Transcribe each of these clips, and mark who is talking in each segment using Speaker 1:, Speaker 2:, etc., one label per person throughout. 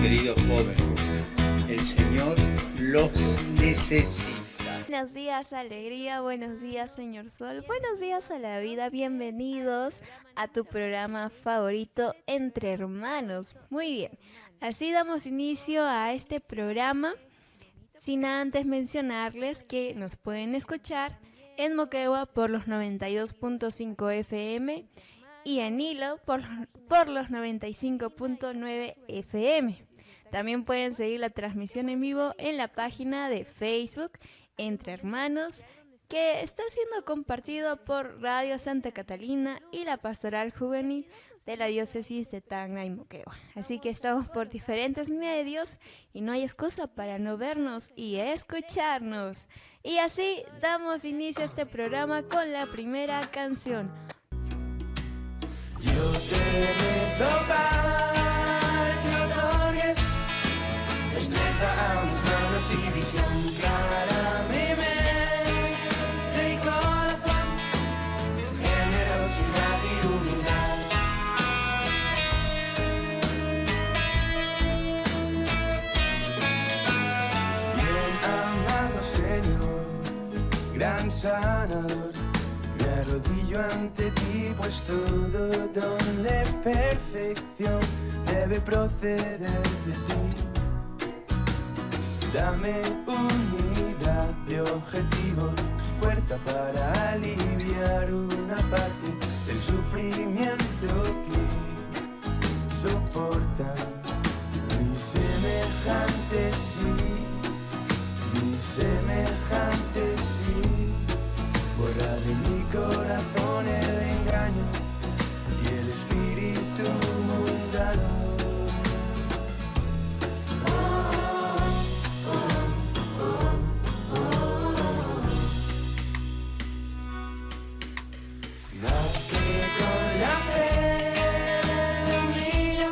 Speaker 1: queridos jóvenes. El Señor los necesita.
Speaker 2: Buenos días, alegría, buenos días, señor Sol, buenos días a la vida, bienvenidos a tu programa favorito Entre Hermanos. Muy bien, así damos inicio a este programa, sin antes mencionarles que nos pueden escuchar en Moquegua por los 92.5 FM y en Hilo por los 95.9 FM. También pueden seguir la transmisión en vivo en la página de Facebook Entre Hermanos, que está siendo compartido por Radio Santa Catalina y la Pastoral Juvenil de la Diócesis de Tacna y Moquegua. Así que estamos por diferentes medios y no hay excusa para no vernos y escucharnos. Y así damos inicio a este programa con la primera canción.
Speaker 3: Yo te rezo para que otorgues destreza a mis manos y visión clara a mi mente y corazón, generosidad y humildad. Bien amado Señor, gran sanador, me arrodillo ante ti, pues todo don de perfección debe proceder de ti. Dame unidad de objetivos, fuerza para aliviar una parte del sufrimiento que soportan mis semejantes, sí, mis semejantes, sí. Borra de mi corazón el engaño y el espíritu mundano. Haz que con la fe de un niño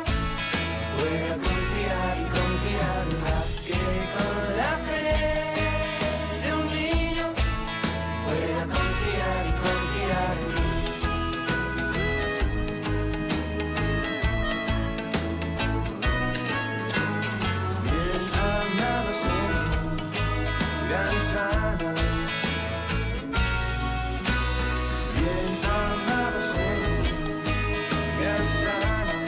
Speaker 3: pueda confiar y confiar. Haz que con la fe de un niño pueda confiar y confiar en ti. Bien amado Señor, gran sanador. Bien amado Señor, gran sanador.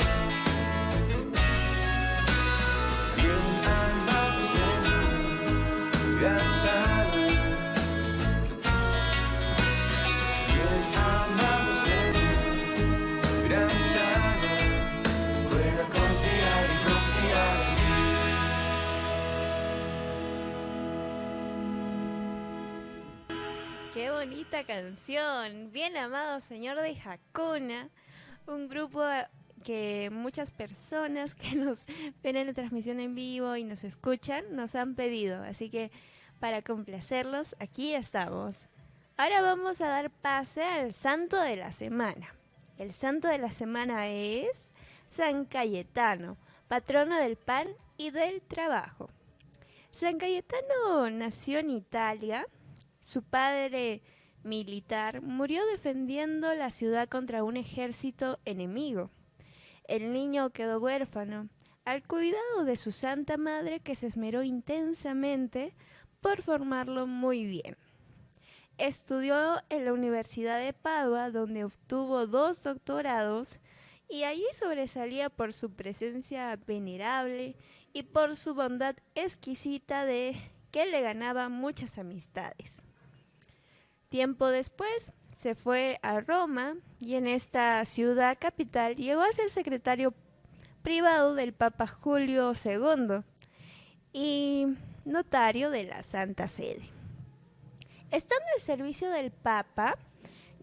Speaker 3: Bien amado Señor, gran sanador. Bien amado Señor, gran sanador, pueda confiar y confiar en ti.
Speaker 2: ¡Qué bonita canción! Bien amado Señor de Jacona, un grupo que muchas personas que nos ven en la transmisión en vivo y nos escuchan nos han pedido, así que para complacerlos aquí estamos. Ahora vamos a dar pase al santo de la semana. El santo de la semana es San Cayetano, patrono del pan y del trabajo. San Cayetano nació en Italia. Su padre militar murió defendiendo la ciudad contra un ejército enemigo. El niño quedó huérfano al cuidado de su santa madre, que se esmeró intensamente por formarlo muy bien. Estudió en la Universidad de Padua, donde obtuvo 2 doctorados, y allí sobresalía por su presencia venerable y por su bondad exquisita que le ganaba muchas amistades. Tiempo después se fue a Roma y en esta ciudad capital llegó a ser secretario privado del Papa Julio II y notario de la Santa Sede. Estando al servicio del Papa,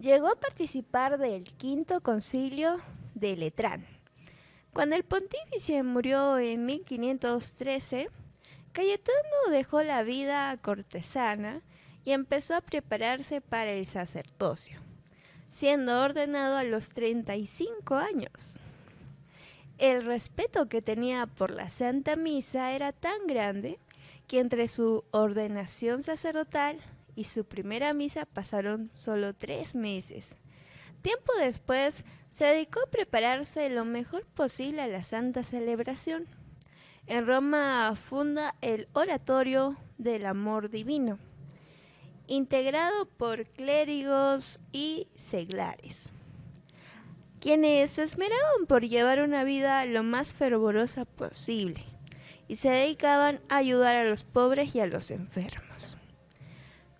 Speaker 2: llegó a participar del Quinto Concilio de Letrán. Cuando el pontífice murió en 1513, Cayetano dejó la vida cortesana y empezó a prepararse para el sacerdocio, siendo ordenado a los 35 años. El respeto que tenía por la Santa Misa era tan grande que entre su ordenación sacerdotal y su primera misa pasaron solo 3 meses. Tiempo después se dedicó a prepararse lo mejor posible a la santa celebración. En Roma funda el Oratorio del Amor Divino, integrado por clérigos y seglares, quienes se esmeraban por llevar una vida lo más fervorosa posible y se dedicaban a ayudar a los pobres y a los enfermos.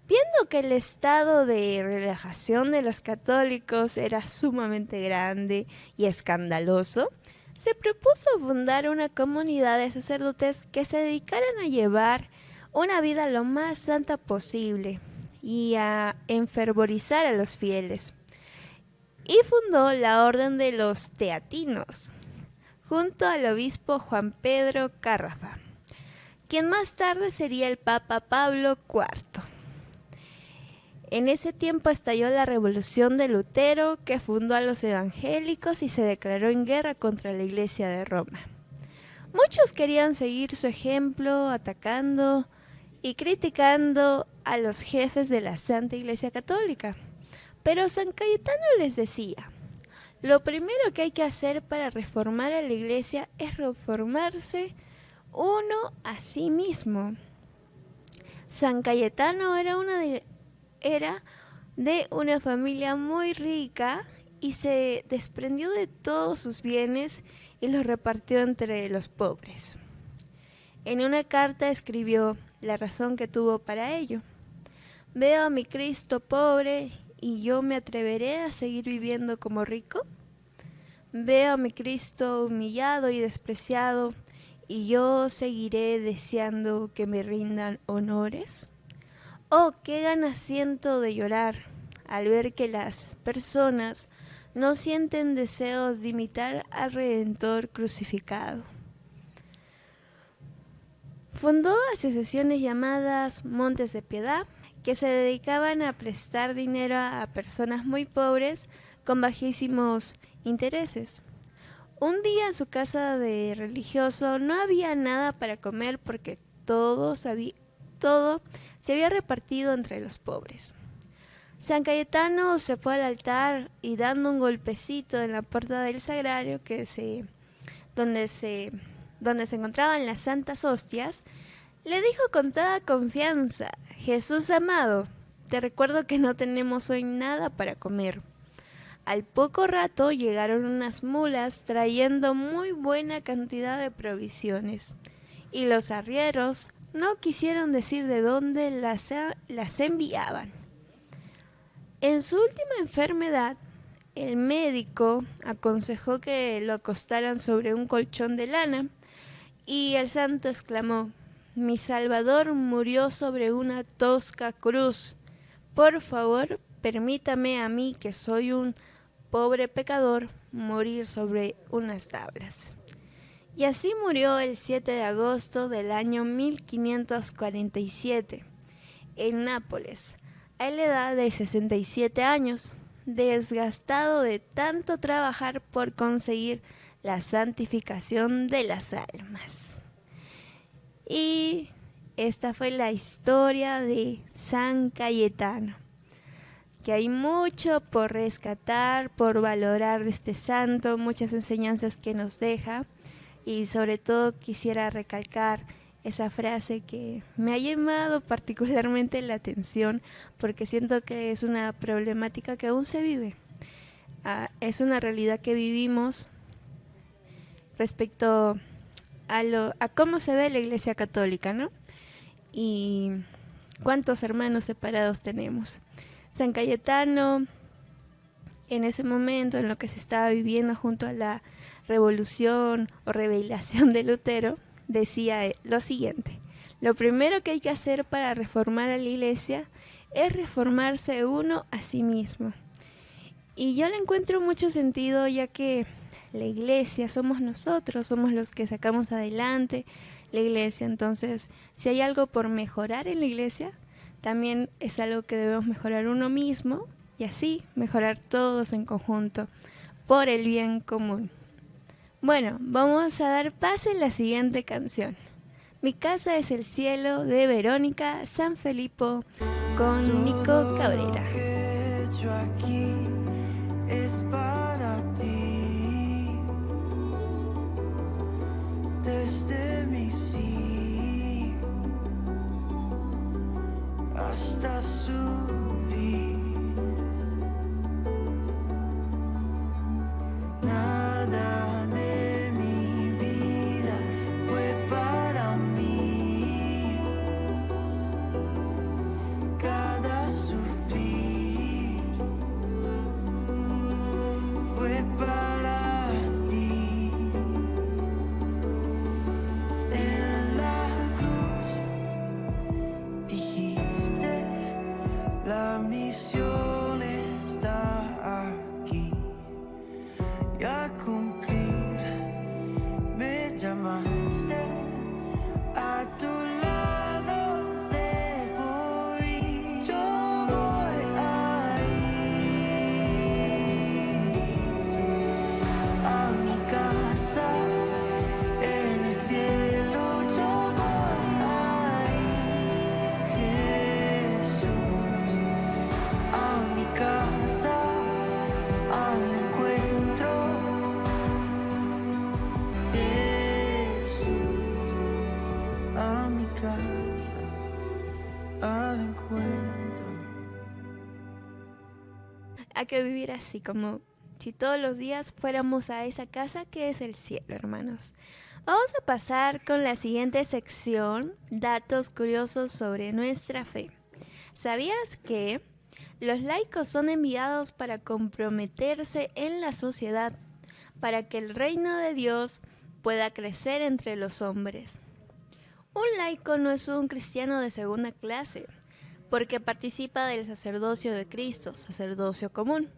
Speaker 2: Viendo que el estado de relajación de los católicos era sumamente grande y escandaloso, se propuso fundar una comunidad de sacerdotes que se dedicaran a llevar una vida lo más santa posible y a enfervorizar a los fieles. Y fundó la Orden de los Teatinos, junto al obispo Juan Pedro Cárrafa, quien más tarde sería el Papa Pablo IV. En ese tiempo estalló la revolución de Lutero, que fundó a los evangélicos y se declaró en guerra contra la Iglesia de Roma. Muchos querían seguir su ejemplo, atacando y criticando a los jefes de la Santa Iglesia Católica. Pero San Cayetano les decía: lo primero que hay que hacer para reformar a la Iglesia es reformarse uno a sí mismo. San Cayetano era de una familia muy rica y se desprendió de todos sus bienes y los repartió entre los pobres. En una carta escribió la razón que tuvo para ello: veo a mi Cristo pobre y yo me atreveré a seguir viviendo como rico. Veo a mi Cristo humillado y despreciado y yo seguiré deseando que me rindan honores. Oh, qué ganas siento de llorar al ver que las personas no sienten deseos de imitar al Redentor crucificado. Fundó asociaciones llamadas Montes de Piedad, que se dedicaban a prestar dinero a personas muy pobres con bajísimos intereses. Un día en su casa de religioso no había nada para comer porque todo se había repartido entre los pobres. San Cayetano se fue al altar y dando un golpecito en la puerta del sagrario donde se encontraban las santas hostias, le dijo con toda confianza: Jesús amado, te recuerdo que no tenemos hoy nada para comer. Al poco rato llegaron unas mulas trayendo muy buena cantidad de provisiones, y los arrieros no quisieron decir de dónde las enviaban. En su última enfermedad, el médico aconsejó que lo acostaran sobre un colchón de lana, y el santo exclamó: mi Salvador murió sobre una tosca cruz. Por favor, permítame a mí, que soy un pobre pecador, morir sobre unas tablas. Y así murió el 7 de agosto del año 1547, en Nápoles, a la edad de 67 años, desgastado de tanto trabajar por conseguir la santificación de las almas. Y esta fue la historia de San Cayetano, que hay mucho por rescatar, por valorar de este santo, muchas enseñanzas que nos deja, y sobre todo quisiera recalcar esa frase que me ha llamado particularmente la atención, porque siento que es una problemática que aún se vive. Es una realidad que vivimos respecto a cómo se ve la Iglesia Católica, ¿no? Y cuántos hermanos separados tenemos. San Cayetano, en ese momento en lo que se estaba viviendo junto a la revolución o revelación de Lutero, decía lo siguiente: lo primero que hay que hacer para reformar a la Iglesia es reformarse uno a sí mismo. Y yo le encuentro mucho sentido, ya que la Iglesia somos nosotros, somos los que sacamos adelante la Iglesia. Entonces, si hay algo por mejorar en la Iglesia, también es algo que debemos mejorar uno mismo, y así mejorar todos en conjunto por el bien común. Bueno, vamos a dar paso en la siguiente canción: Mi casa es el cielo, de Verónica Sanfilippo, con Nico Cabrera.
Speaker 3: Todo lo que he hecho aquí es para ti. desde mi sí hasta subir. Nada de mi vida fue para mí. Cada sufrir fue para ti. En la cruz dijiste, la misión está aquí. Y al cumplir me llamaste, a tu lado debo ir. Yo voy a ir a mi casa en el cielo. Yo voy a ir, Jesús, a mi casa, al encuentro. Jesús, a mi casa, al encuentro.
Speaker 2: Hay que vivir así, como si todos los días fuéramos a esa casa que es el cielo, hermanos. Vamos a pasar con la siguiente sección, datos curiosos sobre nuestra fe. ¿Sabías que los laicos son enviados para comprometerse en la sociedad, para que el reino de Dios pueda crecer entre los hombres? Un laico no es un cristiano de segunda clase, porque participa del sacerdocio de Cristo, sacerdocio común.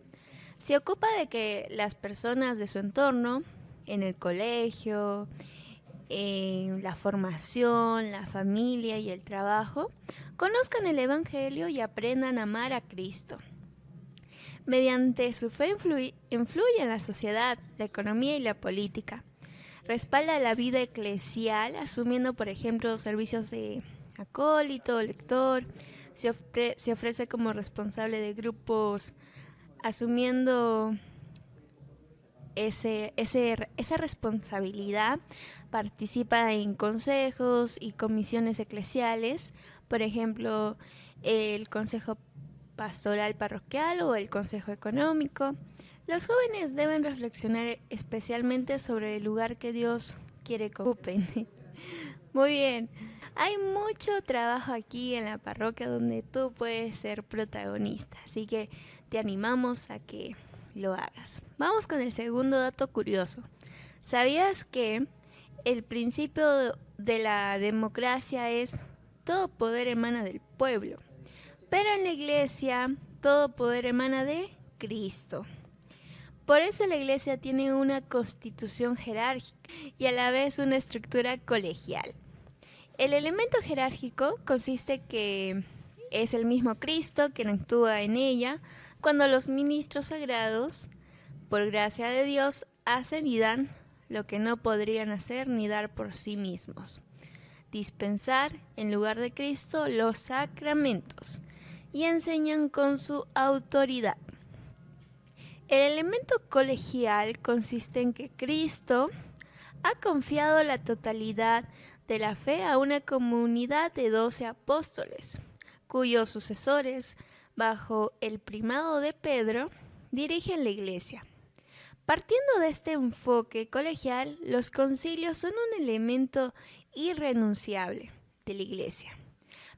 Speaker 2: Se ocupa de que las personas de su entorno, en el colegio, en la formación, la familia y el trabajo, conozcan el Evangelio y aprendan a amar a Cristo. Mediante su fe influye en la sociedad, la economía y la política. Respalda la vida eclesial, asumiendo, por ejemplo, servicios de acólito, lector. Se ofrece como responsable de grupos, asumiendo esa responsabilidad. Participa en consejos y comisiones eclesiales, por ejemplo, el consejo pastoral parroquial o el consejo económico. Los jóvenes deben reflexionar especialmente sobre el lugar que Dios quiere que ocupen. Muy bien, hay mucho trabajo aquí en la parroquia donde tú puedes ser protagonista, así que te animamos a que lo hagas. Vamos con el segundo dato curioso. ¿Sabías que el principio de la democracia es todo poder emana del pueblo? Pero en la iglesia todo poder emana de Cristo. Por eso la iglesia tiene una constitución jerárquica y a la vez una estructura colegial. El elemento jerárquico consiste que es el mismo Cristo quien actúa en ella cuando los ministros sagrados, por gracia de Dios, hacen y dan lo que no podrían hacer ni dar por sí mismos. Dispensar en lugar de Cristo los sacramentos y enseñan con su autoridad. El elemento colegial consiste en que Cristo ha confiado la totalidad de la fe a una comunidad de 12 apóstoles, cuyos sucesores, bajo el primado de Pedro, dirigen la iglesia. Partiendo de este enfoque colegial, los concilios son un elemento irrenunciable de la iglesia,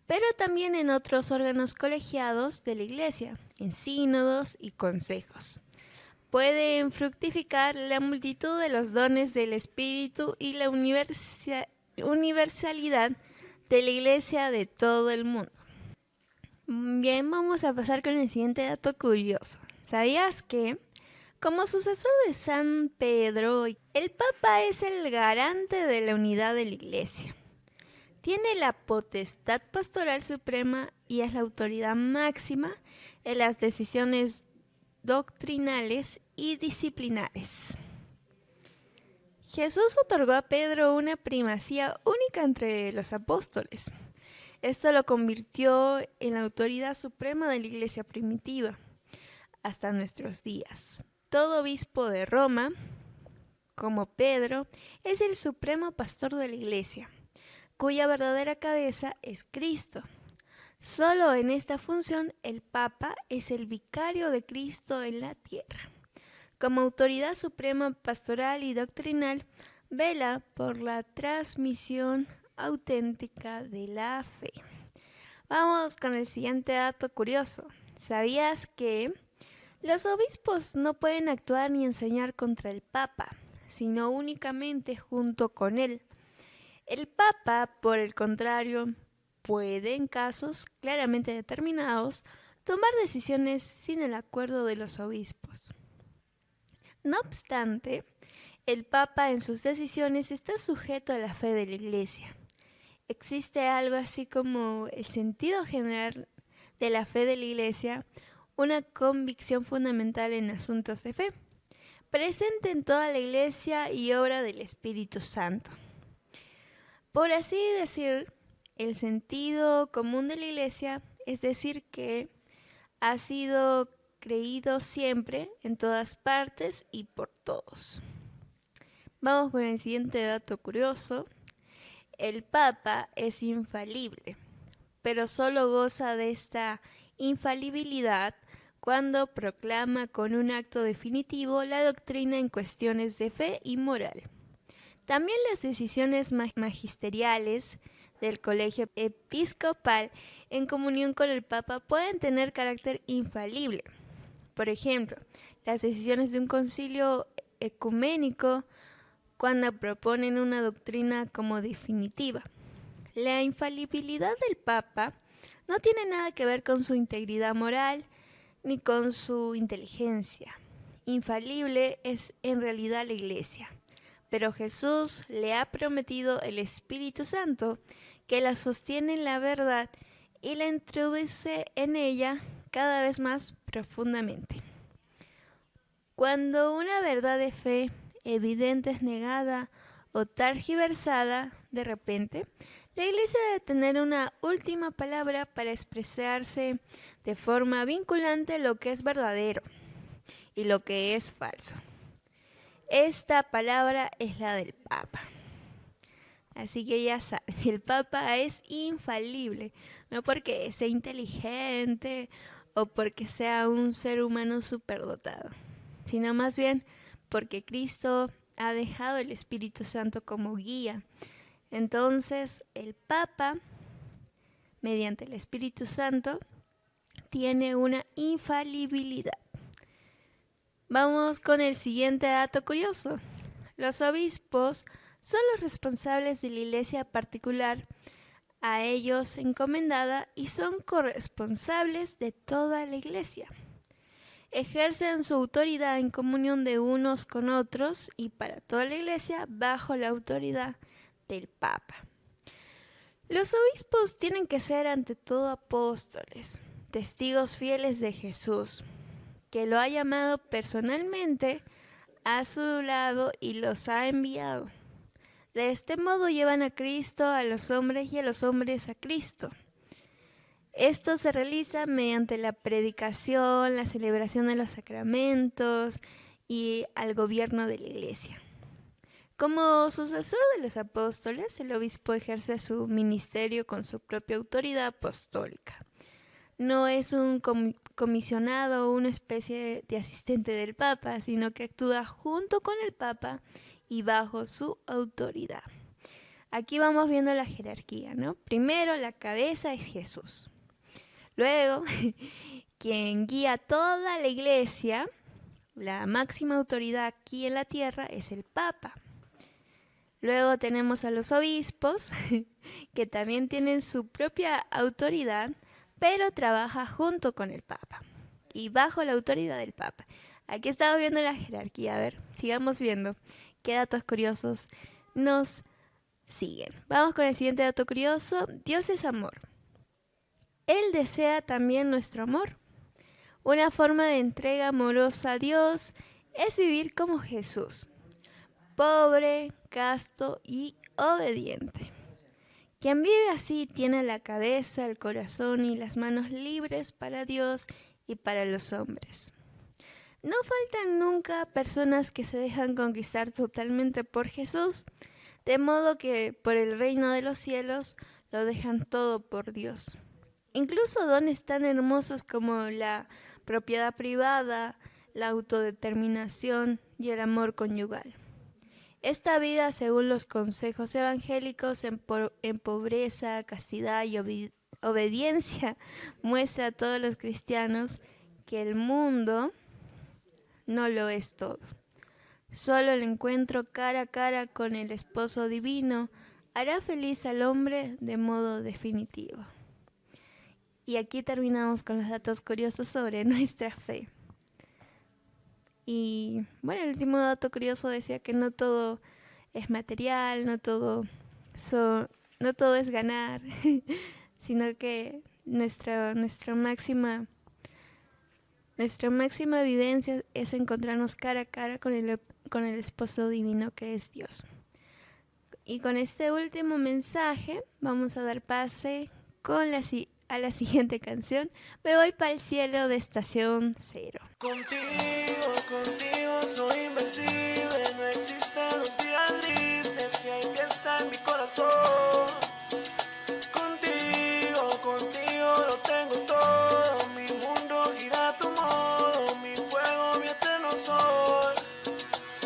Speaker 2: pero también en otros órganos colegiados de la iglesia, en sínodos y consejos. Pueden fructificar la multitud de los dones del Espíritu y la universalidad de la iglesia de todo el mundo. Bien, vamos a pasar con el siguiente dato curioso. ¿Sabías que, como sucesor de San Pedro, el Papa es el garante de la unidad de la iglesia? Tiene la potestad pastoral suprema y es la autoridad máxima en las decisiones doctrinales y disciplinares. Jesús otorgó a Pedro una primacía única entre los apóstoles. Esto lo convirtió en la autoridad suprema de la iglesia primitiva hasta nuestros días. Todo obispo de Roma como Pedro, es el supremo pastor de la Iglesia, cuya verdadera cabeza es Cristo. Solo en esta función el Papa es el vicario de Cristo en la tierra. Como autoridad suprema pastoral y doctrinal, vela por la transmisión auténtica de la fe. Vamos con el siguiente dato curioso. ¿Sabías que los obispos no pueden actuar ni enseñar contra el Papa, sino únicamente junto con él? El Papa, por el contrario, puede, en casos claramente determinados, tomar decisiones sin el acuerdo de los obispos. No obstante, el Papa en sus decisiones está sujeto a la fe de la Iglesia. Existe algo así como el sentido general de la fe de la Iglesia, una convicción fundamental en asuntos de fe, presente en toda la Iglesia y obra del Espíritu Santo. Por así decir, el sentido común de la Iglesia, es decir, que ha sido creído siempre, en todas partes y por todos. Vamos con el siguiente dato curioso. El Papa es infalible, pero solo goza de esta infalibilidad cuando proclama con un acto definitivo la doctrina en cuestiones de fe y moral. También las decisiones magisteriales del colegio episcopal en comunión con el Papa pueden tener carácter infalible. Por ejemplo, las decisiones de un concilio ecuménico cuando proponen una doctrina como definitiva. La infalibilidad del Papa no tiene nada que ver con su integridad moral ni con su inteligencia. Infalible es en realidad la Iglesia, pero Jesús le ha prometido el Espíritu Santo que la sostiene en la verdad y la introduce en ella cada vez más profundamente. Cuando una verdad de fe evidente es negada o tergiversada de repente, la Iglesia debe tener una última palabra para expresarse de forma vinculante lo que es verdadero y lo que es falso. Esta palabra es la del Papa. Así que ya saben, el Papa es infalible, no porque sea inteligente o porque sea un ser humano superdotado, sino más bien porque Cristo ha dejado el Espíritu Santo como guía. Entonces, el Papa, mediante el Espíritu Santo, tiene una infalibilidad. Vamos con el siguiente dato curioso. Los obispos son los responsables de la iglesia particular a ellos encomendada y son corresponsables de toda la iglesia. Ejercen su autoridad en comunión de unos con otros y para toda la iglesia bajo la autoridad del Papa. Los obispos tienen que ser ante todo apóstoles, testigos fieles de Jesús, que lo ha llamado personalmente a su lado y los ha enviado. De este modo llevan a Cristo a los hombres y a los hombres a Cristo. Esto se realiza mediante la predicación, la celebración de los sacramentos y al gobierno de la Iglesia. Como sucesor de los apóstoles, el obispo ejerce su ministerio con su propia autoridad apostólica. No es un comisionado o una especie de asistente del Papa, sino que actúa junto con el Papa y bajo su autoridad. Aquí vamos viendo la jerarquía, ¿no? Primero, la cabeza es Jesús. Luego, quien guía toda la iglesia, la máxima autoridad aquí en la tierra, es el Papa. Luego tenemos a los obispos, que también tienen su propia autoridad, pero trabaja junto con el Papa y bajo la autoridad del Papa. Aquí estamos viendo la jerarquía. A ver, sigamos viendo qué datos curiosos nos siguen. Vamos con el siguiente dato curioso. Dios es amor. Él desea también nuestro amor. Una forma de entrega amorosa a Dios es vivir como Jesús, pobre, casto y obediente. Quien vive así tiene la cabeza, el corazón y las manos libres para Dios y para los hombres. No faltan nunca personas que se dejan conquistar totalmente por Jesús, de modo que por el reino de los cielos lo dejan todo por Dios. Incluso dones tan hermosos como la propiedad privada, la autodeterminación y el amor conyugal. Esta vida, según los consejos evangélicos, en pobreza, castidad y obediencia, muestra a todos los cristianos que el mundo no lo es todo. Solo el encuentro cara a cara con el esposo divino hará feliz al hombre de modo definitivo. Y aquí terminamos con los datos curiosos sobre nuestra fe. Y bueno, el último dato curioso decía que no todo es material, no todo es ganar, sino que nuestra máxima vivencia es encontrarnos cara a cara con el esposo divino que es Dios. Y con este último mensaje vamos a dar pase a la siguiente canción. Me voy para el cielo de Estación Cero.
Speaker 3: Contigo soy invencible, no existen los días grises, si hay fiesta en mi corazón. Contigo lo tengo todo, mi mundo gira a tu modo, mi fuego, mi eterno sol.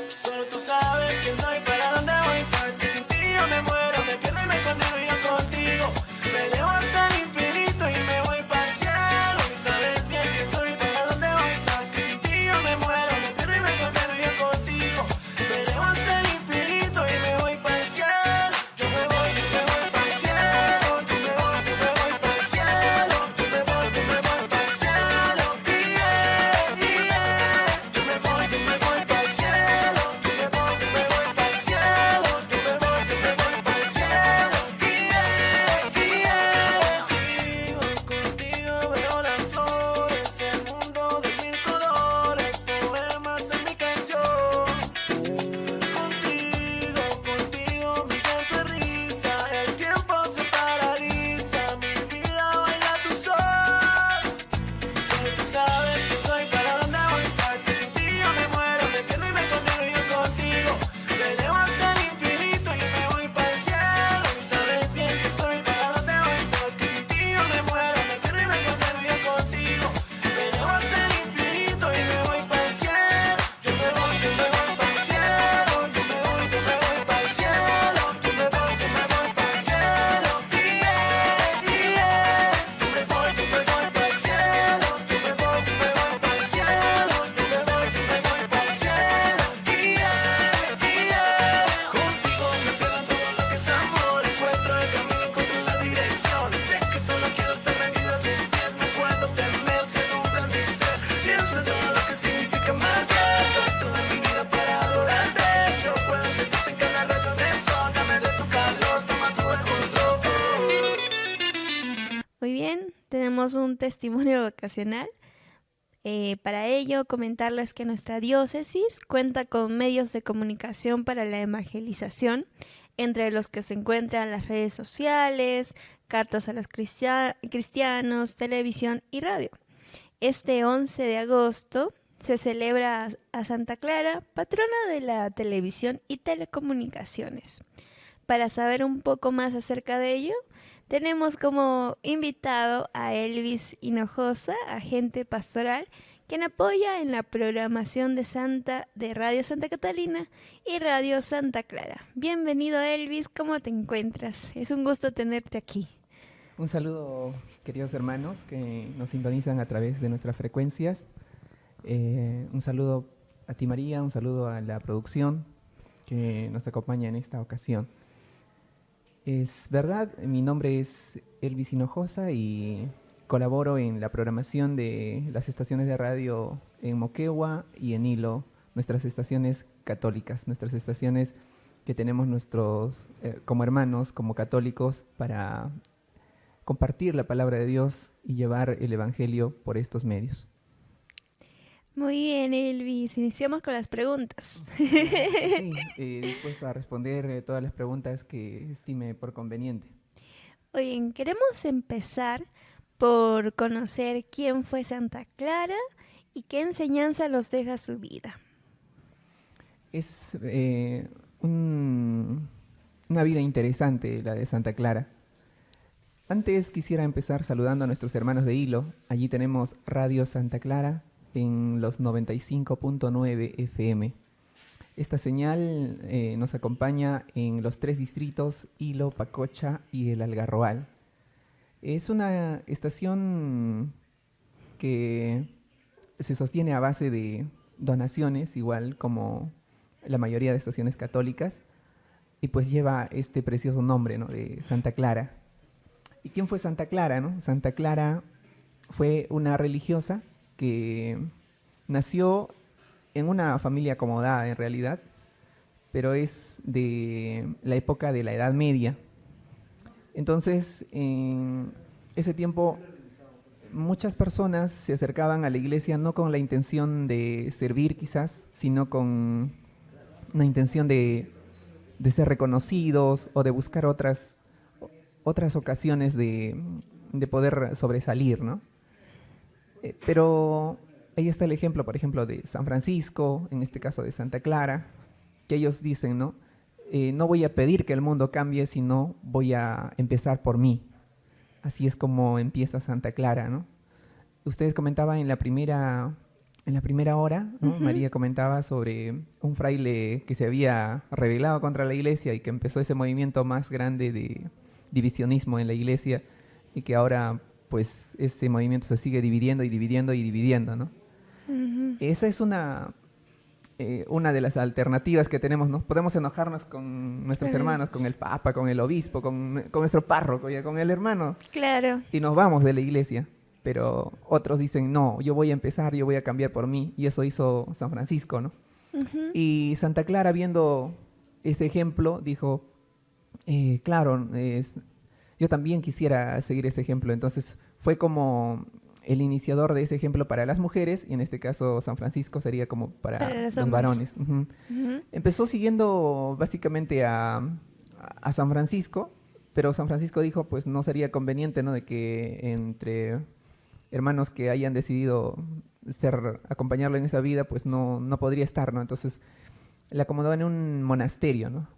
Speaker 3: Solo tú sabes quién soy, para dónde voy, sabes que sin ti yo me muero, me pierdo y me condeno y yo contigo. Me elevo hasta el infinito y me voy para el cielo, y sabes bien quién soy, para dónde voy, sabes que sin ti yo me muero, me pierdo y me condeno y yo contigo. Me elevo hasta el infinito y me voy para el cielo. Yo me voy para el cielo, tú me voy para el cielo, tú me voy para el cielo, Yo me voy para el cielo, tú me voy para el cielo, tú me voy para el cielo, Contigo veo las flores, el mundo de mil colores, poemas en mi canción. Contigo mi llanto es risa, el tiempo se paraliza, mi vida baila tu sol. Solo tú sabes que soy, para dónde voy, sabes que sin ti yo me muero, me pierdo y me condeno y yo contigo. Me elevo hasta el infinito y me voy para el cielo, y sabes bien que soy, para dónde voy, sabes que sin ti yo me muero, me pierdo y me condeno y yo contigo. Me elevo hasta el infinito y me voy para el cielo. Yo me voy para el cielo, yo me voy para el cielo, yo me voy para el cielo, Yo me voy para el cielo, yo me voy para el cielo, yo me voy para el cielo, Contigo me pierdo en todo lo que es amor, encuentro el camino, encuentro la dirección. Sé que solo quiero estar rendido a tus pies, no puedo temer, se alumbra mi ser. Pienso en todo lo que significa amarte, doy toda mi vida para adorarte. Yo puedo sentirte en cada rato de sol, dame de tu calor, toma todo el control.
Speaker 2: Muy bien, tenemos un testimonio vocacional. Para ello, comentarles que nuestra diócesis cuenta con medios de comunicación para la evangelización, entre los que se encuentran las redes sociales, cartas a los cristianos, televisión y radio. Este 11 de agosto se celebra a Santa Clara, patrona de la televisión y telecomunicaciones. Para saber un poco más acerca de ello, tenemos como invitado a Elvis Hinojosa, agente pastoral, quien apoya en la programación de Radio Santa Catalina y Radio Santa Clara. Bienvenido, Elvis, ¿cómo te encuentras? Es un gusto tenerte aquí.
Speaker 4: Un saludo, queridos hermanos que nos sintonizan a través de nuestras frecuencias. Un saludo a ti, María, un saludo a la producción que nos acompaña en esta ocasión. Es verdad, mi nombre es Elvis Hinojosa y colaboro en la programación de las estaciones de radio en Moquegua y en Hilo, nuestras estaciones católicas, nuestras estaciones que tenemos como hermanos, como católicos, para compartir la palabra de Dios y llevar el Evangelio por estos medios.
Speaker 2: Muy bien, Elvis. Iniciamos con las preguntas.
Speaker 4: Sí, dispuesto a responder todas las preguntas que estime por conveniente.
Speaker 2: Oye, queremos empezar por conocer quién fue Santa Clara ¿Y qué enseñanza los deja su vida?
Speaker 4: Es una vida interesante la de Santa Clara. Antes quisiera empezar saludando a nuestros hermanos de Hilo. Allí tenemos Radio Santa Clara en los 95.9 FM. Esta señal nos acompaña en los 3 distritos, Hilo, Pacocha y el Algarroal. Es una estación que se sostiene a base de donaciones, igual como la mayoría de estaciones católicas, y pues lleva este precioso nombre, ¿no?, de Santa Clara. ¿Y quién fue Santa Clara, no? Santa Clara fue una religiosa que nació en una familia acomodada en realidad, pero es de la época de la Edad Media. Entonces, en ese tiempo, muchas personas se acercaban a la iglesia no con la intención de servir quizás, sino con una intención de ser reconocidos o de buscar otras ocasiones de poder sobresalir, ¿no? Pero ahí está el ejemplo, por ejemplo, de San Francisco, en este caso de Santa Clara, que ellos dicen, ¿no? No voy a pedir que el mundo cambie, sino voy a empezar por mí. Así es como empieza Santa Clara, ¿no? Ustedes comentaban en la primera hora, ¿no? Uh-huh. María comentaba sobre un fraile que se había rebelado contra la iglesia y que empezó ese movimiento más grande de divisionismo en la iglesia y que ahora pues ese movimiento se sigue dividiendo y dividiendo y dividiendo, ¿no? Uh-huh. Esa es una de las alternativas que tenemos, ¿no? Podemos enojarnos con nuestros hermanos, con el Papa, con el obispo, con nuestro párroco, con el hermano.
Speaker 2: Claro.
Speaker 4: Y nos vamos de la iglesia. Pero otros dicen, no, yo voy a empezar, yo voy a cambiar por mí. Y eso hizo San Francisco, ¿no? Uh-huh. Y Santa Clara, viendo ese ejemplo, dijo, claro, yo también quisiera seguir ese ejemplo. Entonces fue como el iniciador de ese ejemplo para las mujeres, y en este caso San Francisco sería como para los varones. Uh-huh. Uh-huh. Empezó siguiendo básicamente a San Francisco, pero San Francisco dijo, pues no sería conveniente, ¿no?, de que entre hermanos que hayan decidido acompañarlo en esa vida, pues no podría estar, ¿no? Entonces la acomodó en un monasterio, ¿no?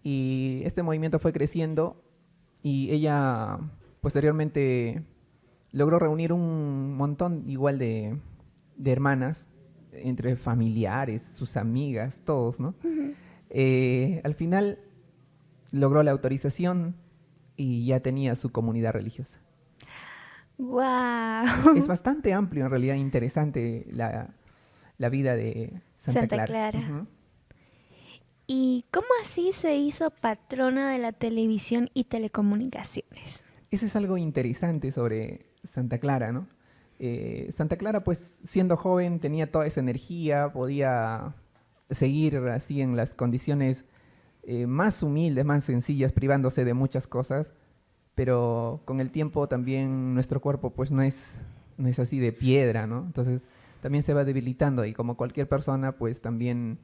Speaker 4: Y este movimiento fue creciendo y ella posteriormente logró reunir un montón igual de hermanas, entre familiares, sus amigas, todos, ¿no? Uh-huh. Al final logró la autorización y ya tenía su comunidad religiosa.
Speaker 2: ¡Wow!
Speaker 4: Es bastante amplio, en realidad, interesante la vida de Santa Clara. Uh-huh.
Speaker 2: ¿Y cómo así se hizo patrona de la televisión y telecomunicaciones?
Speaker 4: Eso es algo interesante sobre Santa Clara, ¿no? Santa Clara, pues, siendo joven, tenía toda esa energía, podía seguir así en las condiciones más humildes, más sencillas, privándose de muchas cosas, pero con el tiempo también nuestro cuerpo pues no es así de piedra, ¿no? Entonces también se va debilitando y como cualquier persona pues también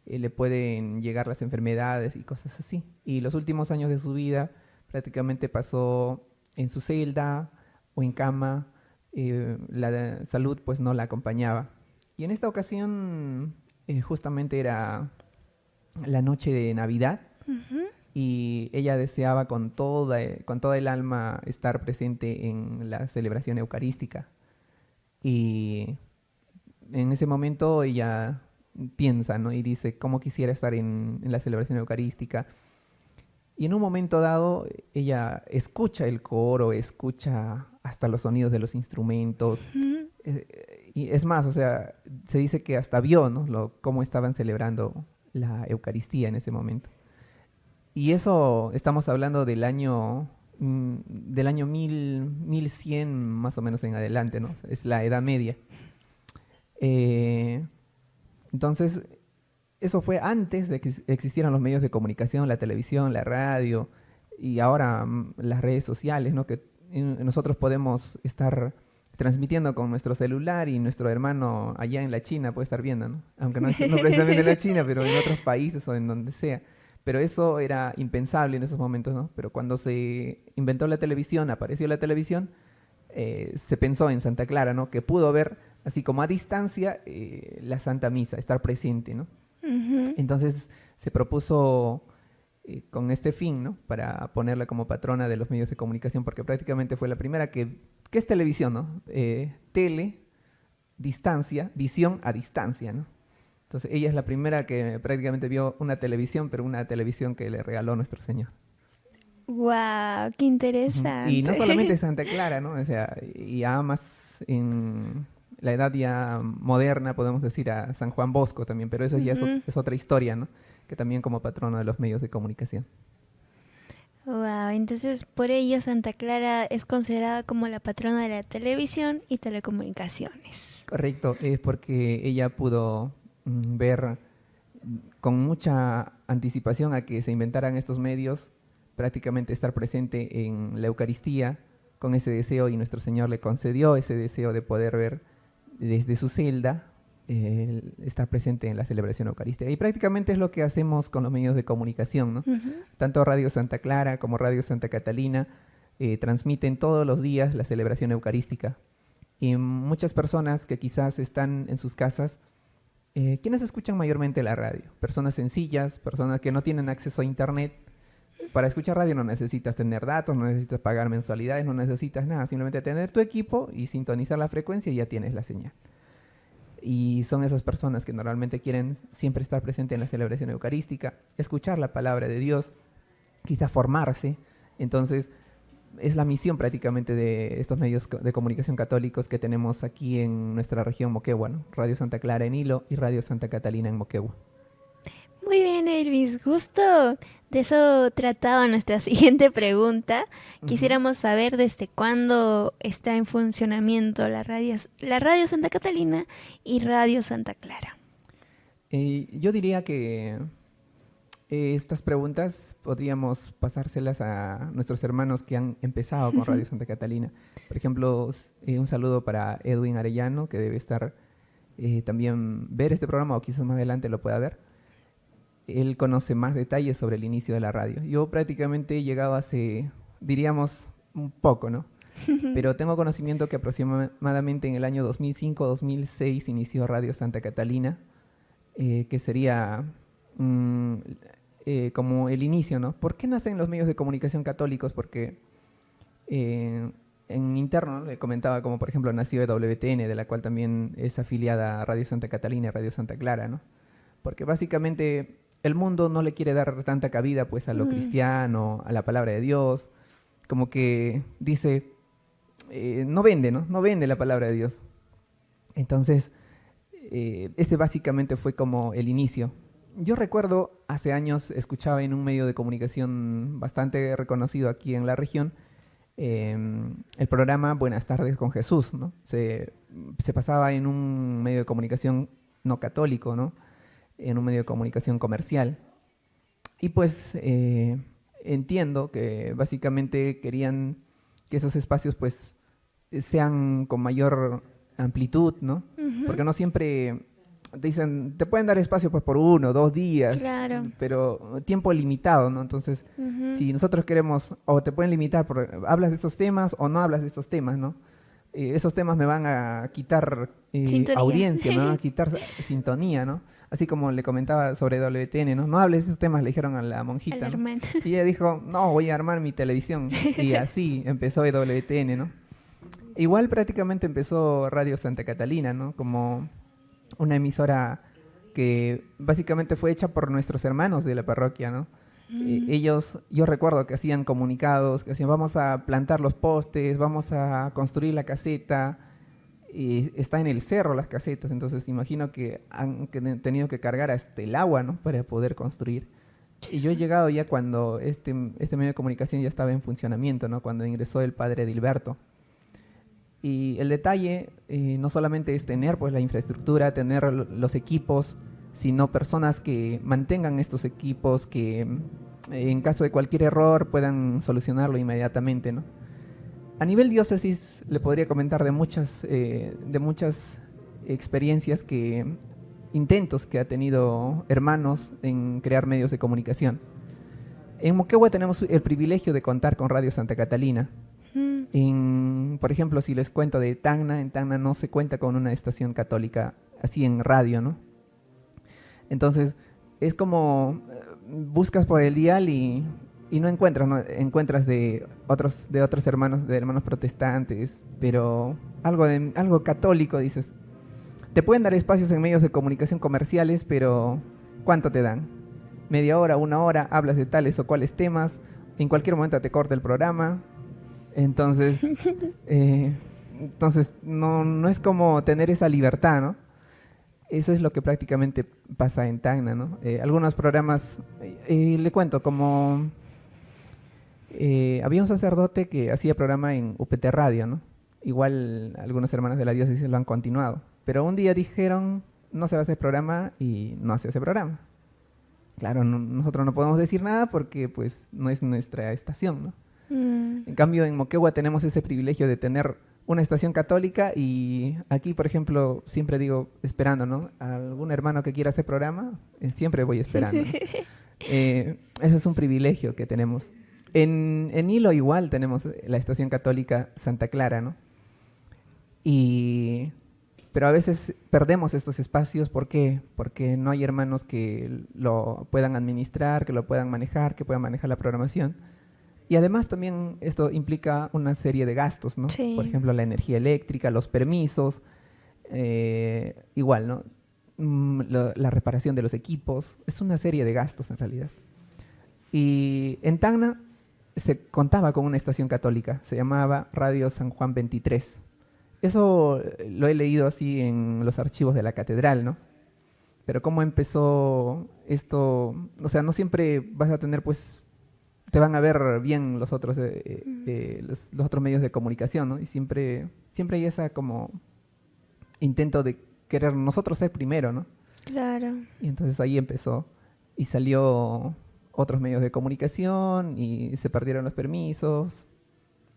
Speaker 4: le pueden llegar las enfermedades y cosas así. Y los últimos años de su vida prácticamente pasó en su celda o en cama, la salud pues no la acompañaba. Y en esta ocasión justamente era la noche de Navidad. Uh-huh. Y ella deseaba con toda el alma estar presente en la celebración eucarística. Y en ese momento ella piensa, ¿no?, y dice, ¿cómo quisiera estar en la celebración eucarística? Y en un momento dado ella escucha el coro, escucha hasta los sonidos de los instrumentos. Uh-huh. Y es más, o sea, se dice que hasta vio, ¿no?, cómo estaban celebrando la Eucaristía en ese momento. Y eso estamos hablando del año 1100 más o menos en adelante, ¿no? Es la Edad Media. Entonces, eso fue antes de que existieran los medios de comunicación, la televisión, la radio y ahora las redes sociales, ¿no?, que nosotros podemos estar transmitiendo con nuestro celular y nuestro hermano allá en la China puede estar viendo, ¿no? Aunque no precisamente en la China, pero en otros países o en donde sea. Pero eso era impensable en esos momentos, ¿no? Pero cuando se inventó la televisión, apareció la televisión, se pensó en Santa Clara, ¿no? Que pudo ver, así como a distancia, la Santa Misa, estar presente, ¿no? Entonces se propuso con este fin, ¿no? Para ponerla como patrona de los medios de comunicación, porque prácticamente fue la primera que es televisión, ¿no? Tele, distancia, visión a distancia, ¿no? Entonces ella es la primera que prácticamente vio una televisión, pero una televisión que le regaló nuestro Señor.
Speaker 2: ¡Wow! ¡Qué interesante!
Speaker 4: Y no solamente Santa Clara, ¿no? O sea, y ya más en la edad ya moderna podemos decir a San Juan Bosco también, pero eso ya es otra historia, ¿no? Que también como patrono de los medios de comunicación.
Speaker 2: Wow, entonces por ello Santa Clara es considerada como la patrona de la televisión y telecomunicaciones.
Speaker 4: Correcto, es porque ella pudo ver con mucha anticipación a que se inventaran estos medios, prácticamente estar presente en la Eucaristía con ese deseo, y nuestro Señor le concedió ese deseo de poder ver desde su celda, estar presente en la celebración eucarística. Y prácticamente es lo que hacemos con los medios de comunicación, ¿no? Tanto Radio Santa Clara como Radio Santa Catalina transmiten todos los días la celebración eucarística. Y muchas personas que quizás están en sus casas, ¿quiénes escuchan mayormente la radio? Personas sencillas, personas que no tienen acceso a internet. Para escuchar radio no necesitas tener datos, no necesitas pagar mensualidades, no necesitas nada, simplemente tener tu equipo y sintonizar la frecuencia y ya tienes la señal. Y son esas personas que normalmente quieren siempre estar presentes en la celebración eucarística, escuchar la palabra de Dios, quizá formarse. Entonces, es la misión prácticamente de estos medios de comunicación católicos que tenemos aquí en nuestra región Moquegua, ¿no? Radio Santa Clara en Hilo y Radio Santa Catalina en Moquegua.
Speaker 2: Muy bien, Elvis, justo de eso trataba nuestra siguiente pregunta. Quisiéramos saber desde cuándo está en funcionamiento la radio Santa Catalina y Radio Santa Clara.
Speaker 4: Yo diría que estas preguntas podríamos pasárselas a nuestros hermanos que han empezado con Radio Santa Catalina. Por ejemplo, un saludo para Edwin Arellano, que debe estar también ver este programa, o quizás más adelante lo pueda ver. Él conoce más detalles sobre el inicio de la radio. Yo prácticamente he llegado hace, diríamos, un poco, ¿no? Pero tengo conocimiento que aproximadamente en el año 2005-2006 inició Radio Santa Catalina, que sería como el inicio, ¿no? ¿Por qué nacen los medios de comunicación católicos? Porque en interno, ¿no? Le comentaba como, por ejemplo, nació WTN, de la cual también es afiliada a Radio Santa Catalina y Radio Santa Clara, ¿no? Porque básicamente el mundo no le quiere dar tanta cabida pues a lo cristiano, a la palabra de Dios, como que dice, no vende, ¿no? No vende la palabra de Dios. Entonces, ese básicamente fue como el inicio. Yo recuerdo, hace años escuchaba en un medio de comunicación bastante reconocido aquí en la región, el programa Buenas tardes con Jesús, ¿no? Se pasaba en un medio de comunicación no católico, ¿no? En un medio de comunicación comercial. Y pues entiendo que básicamente querían que esos espacios pues sean con mayor amplitud, ¿no? Porque no siempre dicen, te pueden dar espacio pues por 1 o 2 días,
Speaker 2: claro,
Speaker 4: pero tiempo limitado, ¿no? Entonces, si nosotros queremos, o te pueden limitar por hablas de estos temas o no hablas de estos temas, ¿no? Esos temas me van a quitar audiencia, me van a quitar sintonía, ¿no? Así como le comentaba sobre WTN, ¿no? No hables de esos temas, le dijeron a la monjita, ¿no? Y ella dijo, no, voy a armar mi televisión. Y así empezó WTN, ¿no? Igual prácticamente empezó Radio Santa Catalina, ¿no? Como una emisora que básicamente fue hecha por nuestros hermanos de la parroquia, ¿no? Ellos, yo recuerdo que hacían comunicados, que hacían, vamos a plantar los postes, vamos a construir la caseta, y está en el cerro las casetas, entonces imagino que han tenido que cargar hasta el agua, ¿no? Para poder construir. Y yo he llegado ya cuando este medio de comunicación ya estaba en funcionamiento, ¿no? Cuando ingresó el padre Dilberto. Y el detalle no solamente es tener pues la infraestructura, tener los equipos, sino personas que mantengan estos equipos, que en caso de cualquier error puedan solucionarlo inmediatamente, ¿no? A nivel diócesis le podría comentar de muchas experiencias, intentos que ha tenido hermanos en crear medios de comunicación. En Moquegua tenemos el privilegio de contar con Radio Santa Catalina. Por ejemplo, si les cuento de Tacna, en Tacna no se cuenta con una estación católica así en radio, ¿no? Entonces, es como buscas por el dial y no encuentras, ¿no? Encuentras de otros hermanos, de hermanos protestantes, pero algo católico, dices. Te pueden dar espacios en medios de comunicación comerciales, pero ¿cuánto te dan? Media hora, una hora, hablas de tales o cuales temas, en cualquier momento te corta el programa. Entonces, no es como tener esa libertad, ¿no? Eso es lo que prácticamente pasa en Tacna, ¿no? Algunos programas, le cuento, como había un sacerdote que hacía programa en UPT Radio, ¿no? Igual algunos hermanos de la diócesis lo han continuado. Pero un día dijeron, no se va a hacer programa y no se hace programa. Claro, nosotros no podemos decir nada porque pues no es nuestra estación, ¿no? En cambio, en Moquegua tenemos ese privilegio de tener una estación católica y aquí, por ejemplo, siempre digo, esperando, ¿no? A algún hermano que quiera hacer programa, siempre voy esperando, ¿no? Eso es un privilegio que tenemos. En Hilo igual tenemos la estación católica Santa Clara, ¿no? Pero a veces perdemos estos espacios, ¿por qué? Porque no hay hermanos que lo puedan administrar, que lo puedan manejar, que puedan manejar la programación. Y además también esto implica una serie de gastos, ¿no?
Speaker 2: Sí.
Speaker 4: Por ejemplo, la energía eléctrica, los permisos, igual, ¿no? La reparación de los equipos, es una serie de gastos en realidad. Y en Tacna se contaba con una estación católica, se llamaba Radio San Juan 23. Eso lo he leído así en los archivos de la catedral, ¿no? Pero cómo empezó esto, o sea, no siempre vas a tener, pues, te van a ver bien los otros medios de comunicación, ¿no? Y siempre hay esa como intento de querer nosotros ser primero, ¿no?
Speaker 2: Claro.
Speaker 4: Y entonces ahí empezó y salió otros medios de comunicación y se perdieron los permisos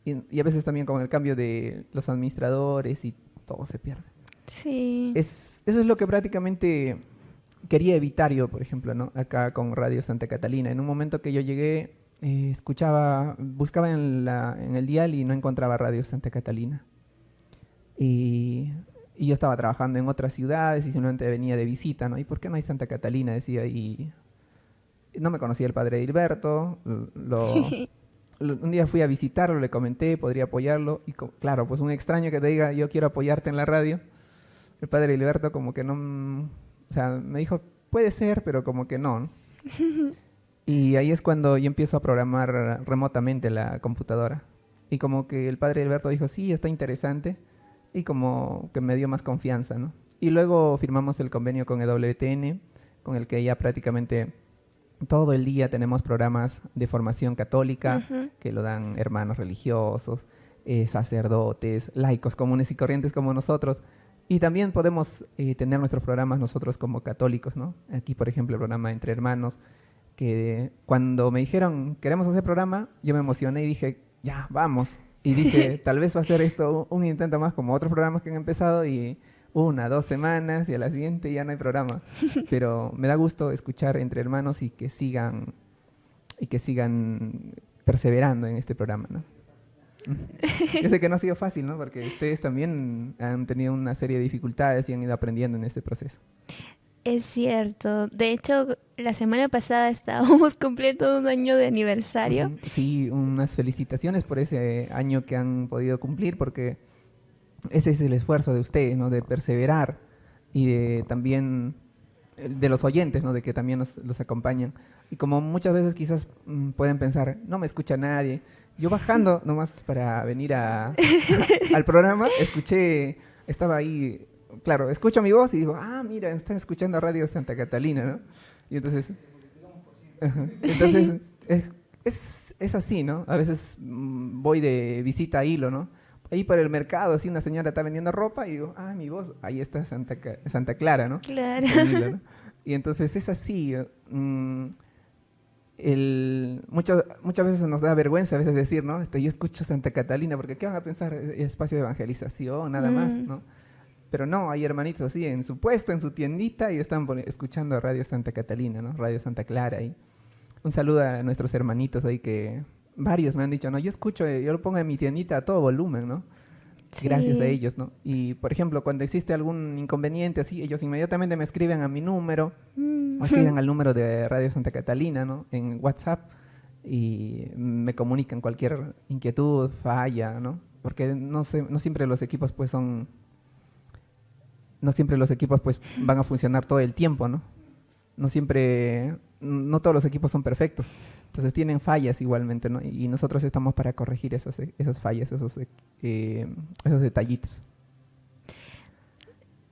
Speaker 4: y a veces también con el cambio de los administradores y todo se pierde.
Speaker 2: Sí.
Speaker 4: Eso es lo que prácticamente quería evitar yo, por ejemplo, ¿no? Acá con Radio Santa Catalina. En un momento que yo llegué, buscaba en el dial y no encontraba Radio Santa Catalina. Y yo estaba trabajando en otras ciudades y simplemente venía de visita, ¿no? ¿Y por qué no hay Santa Catalina? Decía, y no me conocía el padre Hilberto, un día fui a visitarlo, le comenté, podría apoyarlo, y claro, pues un extraño que te diga, yo quiero apoyarte en la radio, el padre Hilberto como que no, o sea, me dijo, puede ser, pero como que no, ¿no? Y ahí es cuando yo empiezo a programar remotamente la computadora, y como que el padre Hilberto dijo, sí, está interesante, y como que me dio más confianza, ¿no? Y luego firmamos el convenio con EWTN, con el que ya prácticamente todo el día tenemos programas de formación católica que lo dan hermanos religiosos, sacerdotes, laicos comunes y corrientes como nosotros. Y también podemos tener nuestros programas nosotros como católicos, ¿no? Aquí, por ejemplo, el programa Entre Hermanos, que cuando me dijeron, queremos hacer programa, yo me emocioné y dije, ya, vamos. Y dije, tal vez va a ser esto un intento más como otros programas que han empezado y 1, 2 semanas y a la siguiente ya no hay programa. Pero me da gusto escuchar Entre Hermanos y que sigan perseverando en este programa, ¿no? Yo sé que no ha sido fácil, ¿no? Porque ustedes también han tenido una serie de dificultades y han ido aprendiendo en ese proceso.
Speaker 2: Es cierto. De hecho, la semana pasada estábamos cumpliendo un año de aniversario.
Speaker 4: Sí, unas felicitaciones por ese año que han podido cumplir, porque ese es el esfuerzo de ustedes, ¿no? De perseverar y de también de los oyentes, ¿no? De que también los acompañan. Y como muchas veces quizás pueden pensar, no me escucha nadie. Yo bajando nomás para venir al programa, estaba ahí, claro, escucho mi voz y digo, mira, están escuchando Radio Santa Catalina, ¿no? Y entonces es así, ¿no? A veces voy de visita a Hilo, ¿no? Ahí por el mercado, así una señora está vendiendo ropa y digo, mi voz, ahí está Santa Clara, ¿no?
Speaker 2: Claro.
Speaker 4: Hilo, ¿no? Y entonces es así. Muchas veces nos da vergüenza a veces decir, ¿no? Yo escucho Santa Catalina, porque ¿qué van a pensar? Espacio de evangelización, nada más, ¿no? Pero no, hay hermanitos así en su puesto, en su tiendita, y están escuchando a Radio Santa Catalina, ¿no? Radio Santa Clara. Y un saludo a nuestros hermanitos ahí que varios me han dicho, no, yo escucho, yo lo pongo en mi tiendita a todo volumen, ¿no? Gracias a
Speaker 2: Sí.
Speaker 4: ellos, ¿no? Y, por ejemplo, cuando existe algún inconveniente así, ellos inmediatamente me escriben a mi número,
Speaker 2: Mm.
Speaker 4: o escriben al número de Radio Santa Catalina, ¿no? En WhatsApp, y me comunican cualquier inquietud, falla, ¿no? Porque no siempre los equipos pues no siempre los equipos pues van a funcionar todo el tiempo, ¿no? No todos los equipos son perfectos. Entonces tienen fallas igualmente, ¿no? Y nosotros estamos para corregir esas fallas, esos detallitos.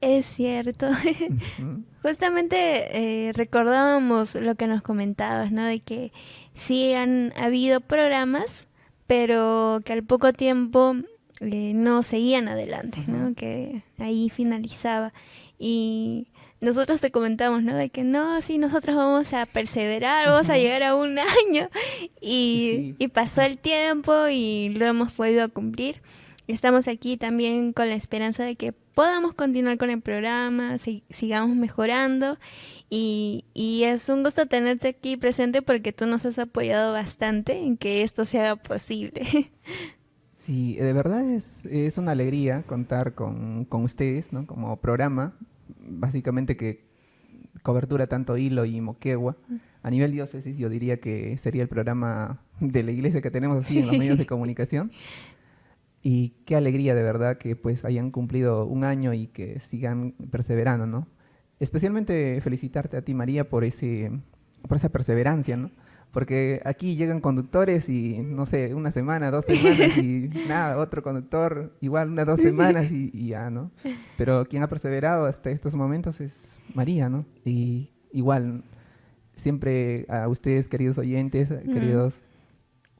Speaker 2: Es cierto.
Speaker 4: Ujú.
Speaker 2: Justamente recordábamos lo que nos comentabas, ¿no? De que sí han habido programas, pero que al poco tiempo no seguían adelante, ¿no?
Speaker 4: Ujú.
Speaker 2: Que ahí finalizaba. Y nosotros te comentamos, ¿no? De que no, sí, nosotros vamos a perseverar, vamos a
Speaker 4: Ujú.
Speaker 2: llegar a un año.
Speaker 4: Sí.
Speaker 2: Y pasó el tiempo y lo hemos podido cumplir. Estamos aquí también con la esperanza de que podamos continuar con el programa, sigamos mejorando y es un gusto tenerte aquí presente porque tú nos has apoyado bastante en que esto se haga posible.
Speaker 4: Sí, de verdad es una alegría contar con ustedes, ¿no? Como programa, básicamente que cobertura tanto Hilo y Moquegua. A nivel diócesis yo diría que sería el programa de la iglesia que tenemos así en los medios de comunicación. Y qué alegría de verdad que pues hayan cumplido un año y que sigan perseverando, ¿no? Especialmente felicitarte a ti, María, por esa perseverancia, ¿no? Porque aquí llegan conductores y, no sé, una semana, 2 semanas y nada, otro conductor, igual 2 semanas y ya, ¿no? Pero quien ha perseverado hasta estos momentos es María, ¿no? Y igual, siempre a ustedes, queridos oyentes, queridos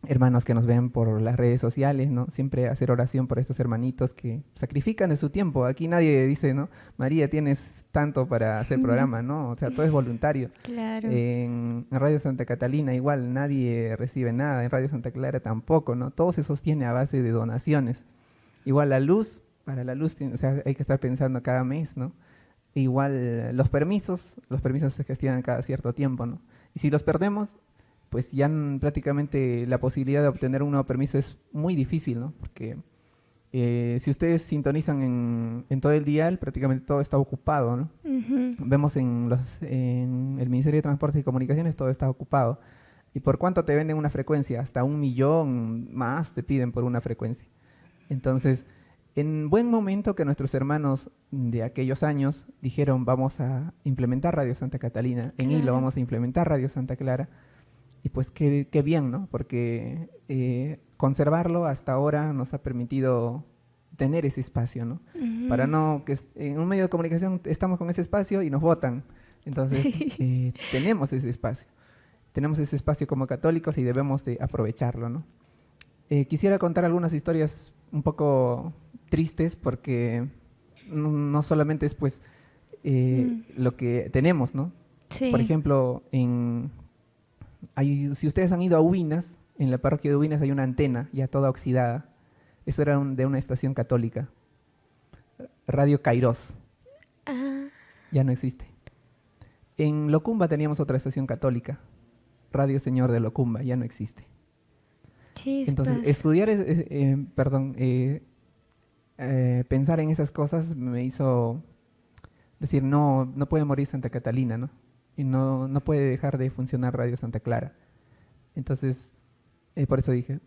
Speaker 4: hermanos que nos ven por las redes sociales, ¿no? Siempre hacer oración por estos hermanitos que sacrifican de su tiempo. Aquí nadie dice, ¿no? María, tienes tanto para hacer programa, ¿no? O sea, todo es voluntario.
Speaker 2: Claro.
Speaker 4: En Radio Santa Catalina igual nadie recibe nada, en Radio Santa Clara tampoco, ¿no? Todo se sostiene a base de donaciones. Igual la luz, para la luz, o sea, hay que estar pensando cada mes, ¿no? Igual los permisos se gestionan cada cierto tiempo, ¿no? Y si los perdemos, pues ya prácticamente la posibilidad de obtener un nuevo permiso es muy difícil, ¿no? Porque si ustedes sintonizan en todo el dial, prácticamente todo está ocupado, ¿no?
Speaker 2: Ujú.
Speaker 4: Vemos en el Ministerio de Transportes y Comunicaciones todo está ocupado. ¿Y por cuánto te venden una frecuencia? Hasta 1 millón más te piden por una frecuencia. Entonces, en buen momento que nuestros hermanos de aquellos años dijeron vamos a implementar Radio Santa Catalina, en Hilo
Speaker 2: Claro.
Speaker 4: vamos a implementar Radio Santa Clara, y pues qué bien, ¿no? Porque conservarlo hasta ahora nos ha permitido tener ese espacio, ¿no?
Speaker 2: Ujú.
Speaker 4: Para no que en un medio de comunicación estamos con ese espacio y nos votan. Entonces, tenemos ese espacio. Tenemos ese espacio como católicos y debemos de aprovecharlo, ¿no? Quisiera contar algunas historias un poco tristes porque no solamente es pues lo que tenemos, ¿no?
Speaker 2: Sí.
Speaker 4: Por ejemplo, si ustedes han ido a Ubinas, en la parroquia de Ubinas hay una antena ya toda oxidada. Eso era de una estación católica. Radio Kairos,
Speaker 2: Ah,
Speaker 4: ya no existe. En Locumba teníamos otra estación católica, Radio Señor de Locumba, ya no existe.
Speaker 2: chispas.
Speaker 4: Entonces, estudiar, pensar en esas cosas me hizo decir, no puede morir Santa Catalina, ¿no? Y no puede dejar de funcionar Radio Santa Clara. Entonces, por eso dije,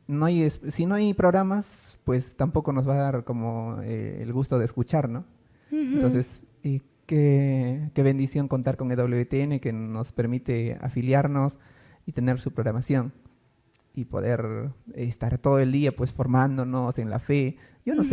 Speaker 4: si no hay programas, pues tampoco nos va a dar como el gusto de escuchar, ¿no?
Speaker 2: Ujú.
Speaker 4: Entonces, qué bendición contar con EWTN que nos permite afiliarnos y tener su programación y poder estar todo el día pues formándonos en la fe. Yo no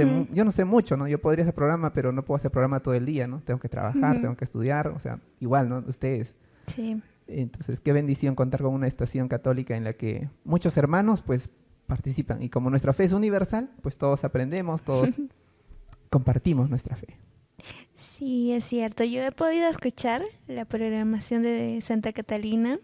Speaker 4: sé mucho, ¿no? Yo podría hacer programa, pero no puedo hacer programa todo el día, ¿no? Tengo que trabajar, tengo que estudiar, o sea, igual, ¿no? Ustedes.
Speaker 2: Sí.
Speaker 4: Entonces, qué bendición contar con una estación católica en la que muchos hermanos pues participan y como nuestra fe es universal, pues todos aprendemos, todos compartimos nuestra fe.
Speaker 2: Sí, es cierto. Yo he podido escuchar la programación de Santa Catalina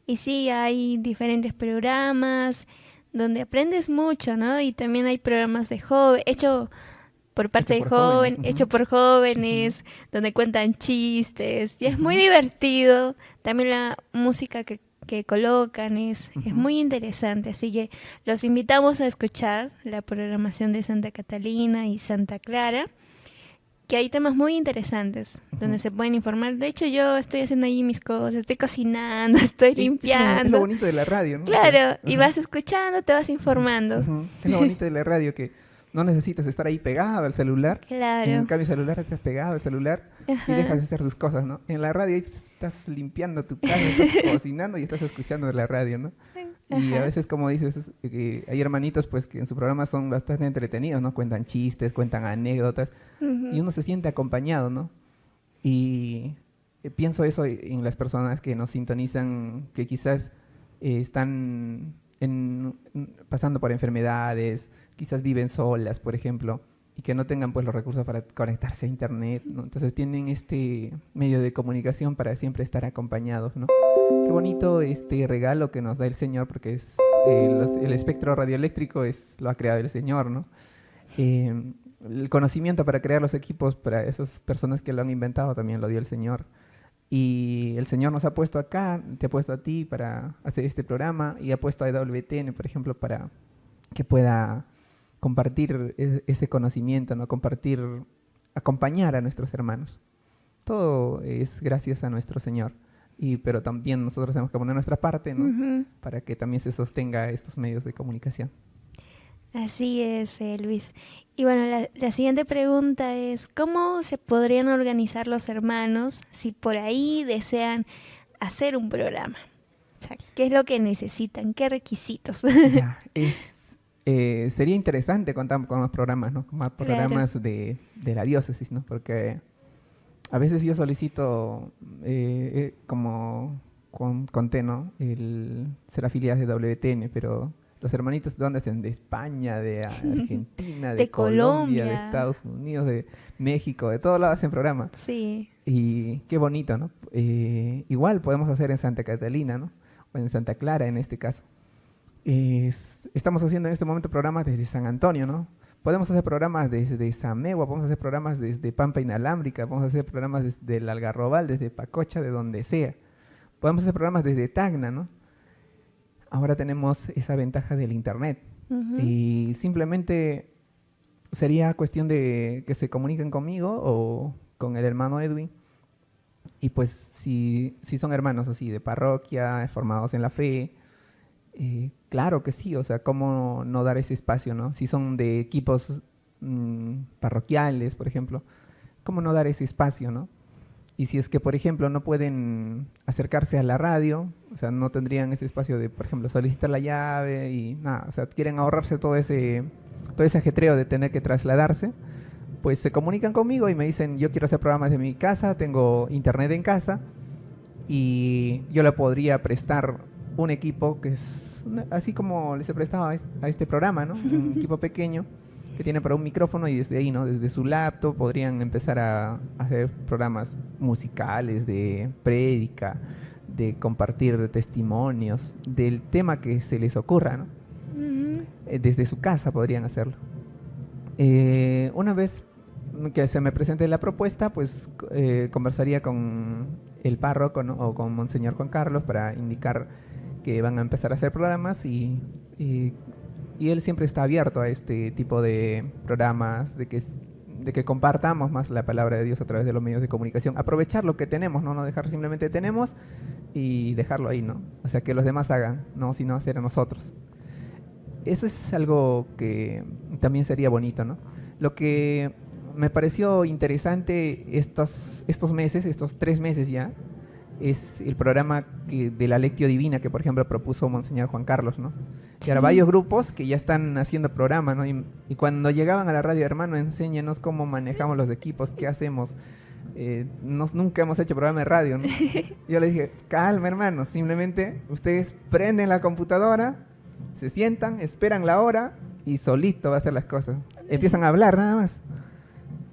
Speaker 2: y sí, hay diferentes programas donde aprendes mucho, ¿no? Y también hay programas de joven, hecho por parte de
Speaker 4: Hecho por jóvenes,
Speaker 2: jóvenes, hecho por jóvenes, donde cuentan chistes y es muy divertido. También la música que que colocan es muy interesante, así que los invitamos a escuchar la programación de Santa Catalina y Santa Clara, que hay temas muy interesantes donde se pueden informar. De hecho, yo estoy haciendo ahí mis cosas, estoy cocinando, estoy
Speaker 4: Es lo
Speaker 2: limpiando.
Speaker 4: bonito de la radio, ¿no?
Speaker 2: Claro, y
Speaker 4: Ajá.
Speaker 2: vas escuchando, te vas informando.
Speaker 4: Es lo bonito de la radio, que no necesitas estar ahí pegado al celular. En
Speaker 2: Claro.
Speaker 4: cambio, el celular estás pegado al celular y
Speaker 2: Ajá.
Speaker 4: dejas de hacer tus cosas, ¿no? En la radio ahí estás limpiando tu casa, estás cocinando y estás escuchando la radio, ¿no? Y a
Speaker 2: Ajá.
Speaker 4: veces, como dices, que hay hermanitos pues que en su programa son bastante entretenidos, ¿no? Cuentan chistes, cuentan anécdotas y uno se siente acompañado, ¿no? Y pienso eso en las personas que nos sintonizan, que quizás están pasando por enfermedades, quizás viven solas, por ejemplo, y que no tengan pues los recursos para conectarse a internet, ¿no? Entonces tienen este medio de comunicación para siempre estar acompañados, ¿no? Qué bonito este regalo que nos da el Señor, porque es el espectro radioeléctrico lo ha creado el Señor, ¿no? El conocimiento para crear los equipos para esas personas que lo han inventado también lo dio el Señor. Y el Señor nos ha puesto acá, te ha puesto a ti para hacer este programa y ha puesto a WTN, por ejemplo, para que pueda compartir ese conocimiento, ¿no? Compartir, acompañar a nuestros hermanos. Todo es gracias a nuestro Señor. Pero también nosotros tenemos que poner nuestra parte, ¿no?
Speaker 2: Ujú.
Speaker 4: Para que también se sostenga estos medios de comunicación.
Speaker 2: Así es, Luis. Y bueno, la siguiente pregunta es, ¿cómo se podrían organizar los hermanos si por ahí desean hacer un programa? O sea, ¿qué es lo que necesitan? ¿Qué requisitos?
Speaker 4: Ya, sería interesante contar con los programas, ¿no? Más programas de la diócesis, ¿no? Porque a veces yo solicito, como conté, ¿no? El ser afiliados de WTN, pero los hermanitos, ¿de dónde hacen? De España, de Argentina, de
Speaker 2: De
Speaker 4: Colombia, de
Speaker 2: Colombia.
Speaker 4: Estados Unidos, de México, de todos lados hacen programas.
Speaker 2: Sí.
Speaker 4: Y qué bonito, ¿no? Igual podemos hacer en Santa Catalina, ¿no? O en Santa Clara en este caso. Estamos haciendo en este momento programas desde San Antonio, ¿no? Podemos hacer programas desde Samegua, podemos hacer programas desde Pampa Inalámbrica, podemos hacer programas desde el Algarrobal, desde Pacocha, de donde sea. Podemos hacer programas desde Tacna, ¿no? Ahora tenemos esa ventaja del internet.
Speaker 2: Ujú.
Speaker 4: Y simplemente sería cuestión de que se comuniquen conmigo o con el hermano Edwin. Y pues si son hermanos así de parroquia, formados en la fe, claro que sí, o sea, ¿cómo no dar ese espacio, no? Si son de equipos parroquiales, por ejemplo, ¿cómo no dar ese espacio, no? Y si es que, por ejemplo, no pueden acercarse a la radio, o sea, no tendrían ese espacio de, por ejemplo, solicitar la llave y nada, o sea, quieren ahorrarse todo ese ajetreo de tener que trasladarse, pues se comunican conmigo y me dicen, yo quiero hacer programas de mi casa, tengo internet en casa y yo le podría prestar un equipo que es así como les he prestado a este programa, ¿no? Un equipo pequeño que tiene para un micrófono y desde ahí, ¿no? Desde su laptop podrían empezar a hacer programas musicales, de prédica, de compartir testimonios, del tema que se les ocurra, ¿no?
Speaker 2: Ujú.
Speaker 4: Desde su casa podrían hacerlo. Una vez que se me presente la propuesta, pues conversaría con el párroco, ¿no? O con Monseñor Juan Carlos para indicar que van a empezar a hacer programas y él siempre está abierto a este tipo de programas, de que compartamos más la palabra de Dios a través de los medios de comunicación, aprovechar lo que tenemos, no dejar simplemente tenemos y dejarlo ahí, ¿no? O sea, que los demás hagan, no sino hacer a nosotros. Eso es algo que también sería bonito, ¿no? Lo que me pareció interesante estos meses, estos 3 meses ya, es el programa de la Lectio Divina que, por ejemplo, propuso Monseñor Juan Carlos, ¿no? Y ahora varios grupos que ya están haciendo programa, ¿no? Y cuando llegaban a la radio, hermano, enséñanos cómo manejamos los equipos, qué hacemos. Nunca hemos hecho programa de radio, ¿no? Yo les dije, calma, hermano, simplemente ustedes prenden la computadora, se sientan, esperan la hora y solito va a hacer las cosas. Empiezan a hablar nada más.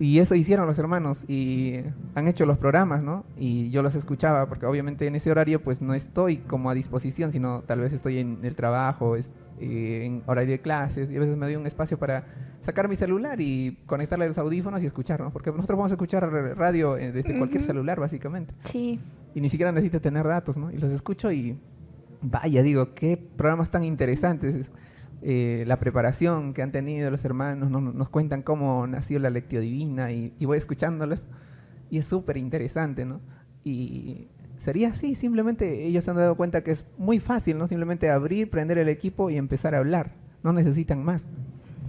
Speaker 4: Y eso hicieron los hermanos y han hecho los programas, ¿no? Y yo los escuchaba porque obviamente en ese horario pues no estoy como a disposición, sino tal vez estoy en el trabajo, en horario de clases y a veces me doy un espacio para sacar mi celular y conectarle los audífonos y escuchar, ¿no? Porque nosotros vamos a escuchar radio desde cualquier celular básicamente
Speaker 2: Sí.
Speaker 4: y ni siquiera necesito tener datos, ¿no? Y los escucho y vaya, digo, qué programas tan interesantes. La preparación que han tenido los hermanos, nos cuentan cómo nació la Lectio Divina y voy escuchándolos y es súper interesante, ¿no? Y sería así, simplemente ellos se han dado cuenta que es muy fácil, ¿no? Simplemente abrir, prender el equipo y empezar a hablar, no necesitan más,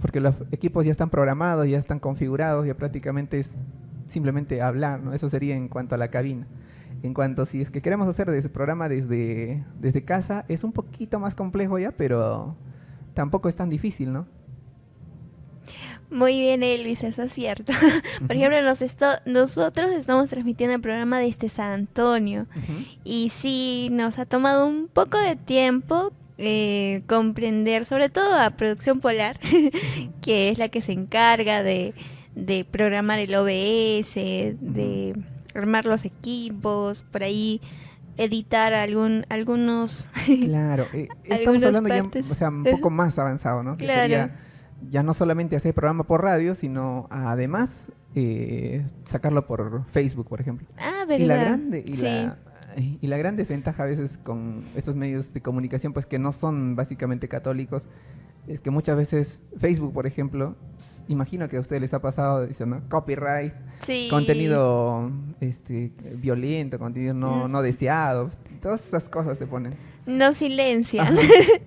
Speaker 4: porque los equipos ya están programados, ya están configurados, ya prácticamente es simplemente hablar, ¿no? Eso sería en cuanto a la cabina. En cuanto si es que queremos hacer ese programa desde casa, es un poquito más complejo ya, pero tampoco es tan difícil, ¿no?
Speaker 2: Muy bien, Elvis, eso es cierto. Por ejemplo, nosotros estamos transmitiendo el programa desde San Antonio. Y sí, nos ha tomado un poco de tiempo comprender, sobre todo a Producción Polar, que es la que se encarga de programar el OBS, de armar los equipos, por ahí editar algunos...
Speaker 4: Claro, estamos hablando
Speaker 2: partes.
Speaker 4: ya, o sea, un poco más avanzado, ¿no? Que
Speaker 2: Claro.
Speaker 4: sería ya no solamente hacer programa por radio, sino además sacarlo por Facebook, por ejemplo.
Speaker 2: Ah, ¿verdad?
Speaker 4: Y la gran desventaja a veces con estos medios de comunicación, pues que no son básicamente católicos, es que muchas veces Facebook, por ejemplo, imagino que a ustedes les ha pasado, dicen, ¿no? Copyright,
Speaker 2: Sí.
Speaker 4: contenido violento, contenido no deseado, todas esas cosas te ponen.
Speaker 2: No silencia.
Speaker 4: Ajá,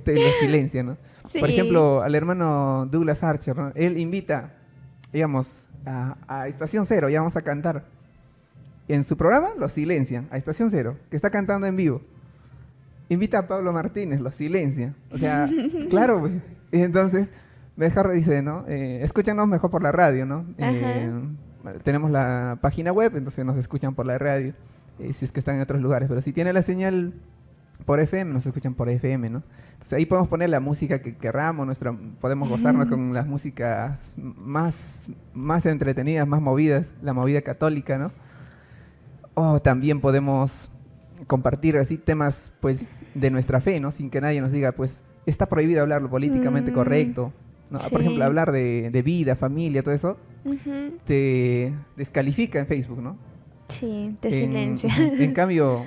Speaker 4: te lo silencia, ¿no?
Speaker 2: Sí.
Speaker 4: Por ejemplo, al hermano Douglas Archer, ¿no? Él invita, digamos, a Estación Cero, ya vamos a cantar. En su programa lo silencian, a Estación Cero, que está cantando en vivo. Invita a Pablo Martínez, lo silencia. O sea, claro, pues. Entonces, mejor dice, ¿no? Escúchanos mejor por la radio, ¿no? Tenemos la página web, entonces nos escuchan por la radio, si es que están en otros lugares. Pero si tiene la señal por FM, nos escuchan por FM, ¿no? Entonces ahí podemos poner la música que querramos, podemos gozarnos con las músicas más entretenidas, más movidas, la movida católica, ¿no? O también podemos compartir así temas, pues, de nuestra fe, ¿no? Sin que nadie nos diga, pues, está prohibido hablar lo políticamente correcto, ¿no?
Speaker 2: Sí.
Speaker 4: Por ejemplo, hablar de vida, familia, todo eso,
Speaker 2: Ujú.
Speaker 4: te descalifica en Facebook, ¿no?
Speaker 2: Sí, te silencia.
Speaker 4: En cambio,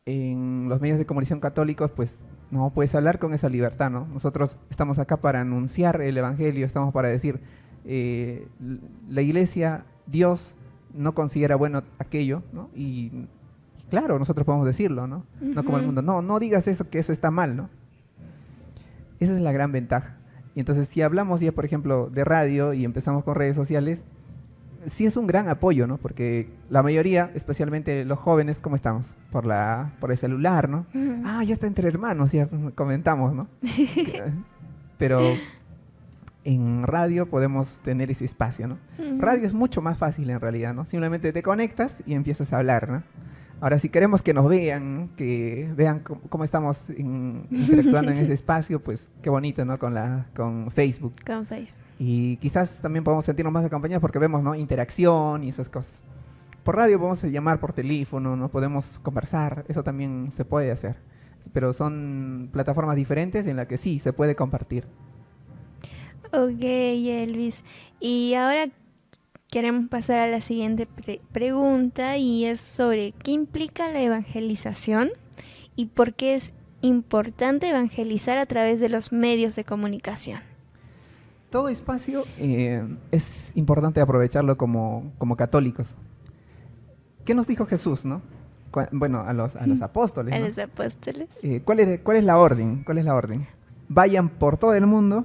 Speaker 4: en los medios de comunicación católicos, pues, no puedes hablar con esa libertad, ¿no? Nosotros estamos acá para anunciar el evangelio, estamos para decir, la iglesia, Dios no considera bueno aquello, ¿no? Y claro, nosotros podemos decirlo, ¿no? No como el mundo, no digas eso, que eso está mal, ¿no? Esa es la gran ventaja. Y entonces, si hablamos ya, por ejemplo, de radio y empezamos con redes sociales, sí es un gran apoyo, ¿no? Porque la mayoría, especialmente los jóvenes, ¿cómo estamos? Por el celular, ¿no? Ah, ya está entre hermanos, ya comentamos, ¿no? Pero en radio podemos tener ese espacio, ¿no? Radio es mucho más fácil en realidad, ¿no? Simplemente te conectas y empiezas a hablar, ¿no? Ahora, si queremos que nos vean, que vean cómo estamos interactuando en ese espacio, pues qué bonito, ¿no? Con Facebook.
Speaker 2: Con Facebook.
Speaker 4: Y quizás también podemos sentirnos más acompañados porque vemos, ¿no? Interacción y esas cosas. Por radio podemos llamar por teléfono, ¿no? Podemos conversar, eso también se puede hacer. Pero son plataformas diferentes en las que sí se puede compartir.
Speaker 2: Ok, Elvis. Y ahora queremos pasar a la siguiente pregunta y es sobre qué implica la evangelización y por qué es importante evangelizar a través de los medios de comunicación.
Speaker 4: Todo espacio es importante aprovecharlo como católicos. ¿Qué nos dijo Jesús, no? Bueno, a los apóstoles,
Speaker 2: A
Speaker 4: ¿no?
Speaker 2: los apóstoles.
Speaker 4: ¿Cuál es la orden? ¿Cuál es la orden? Vayan por todo el mundo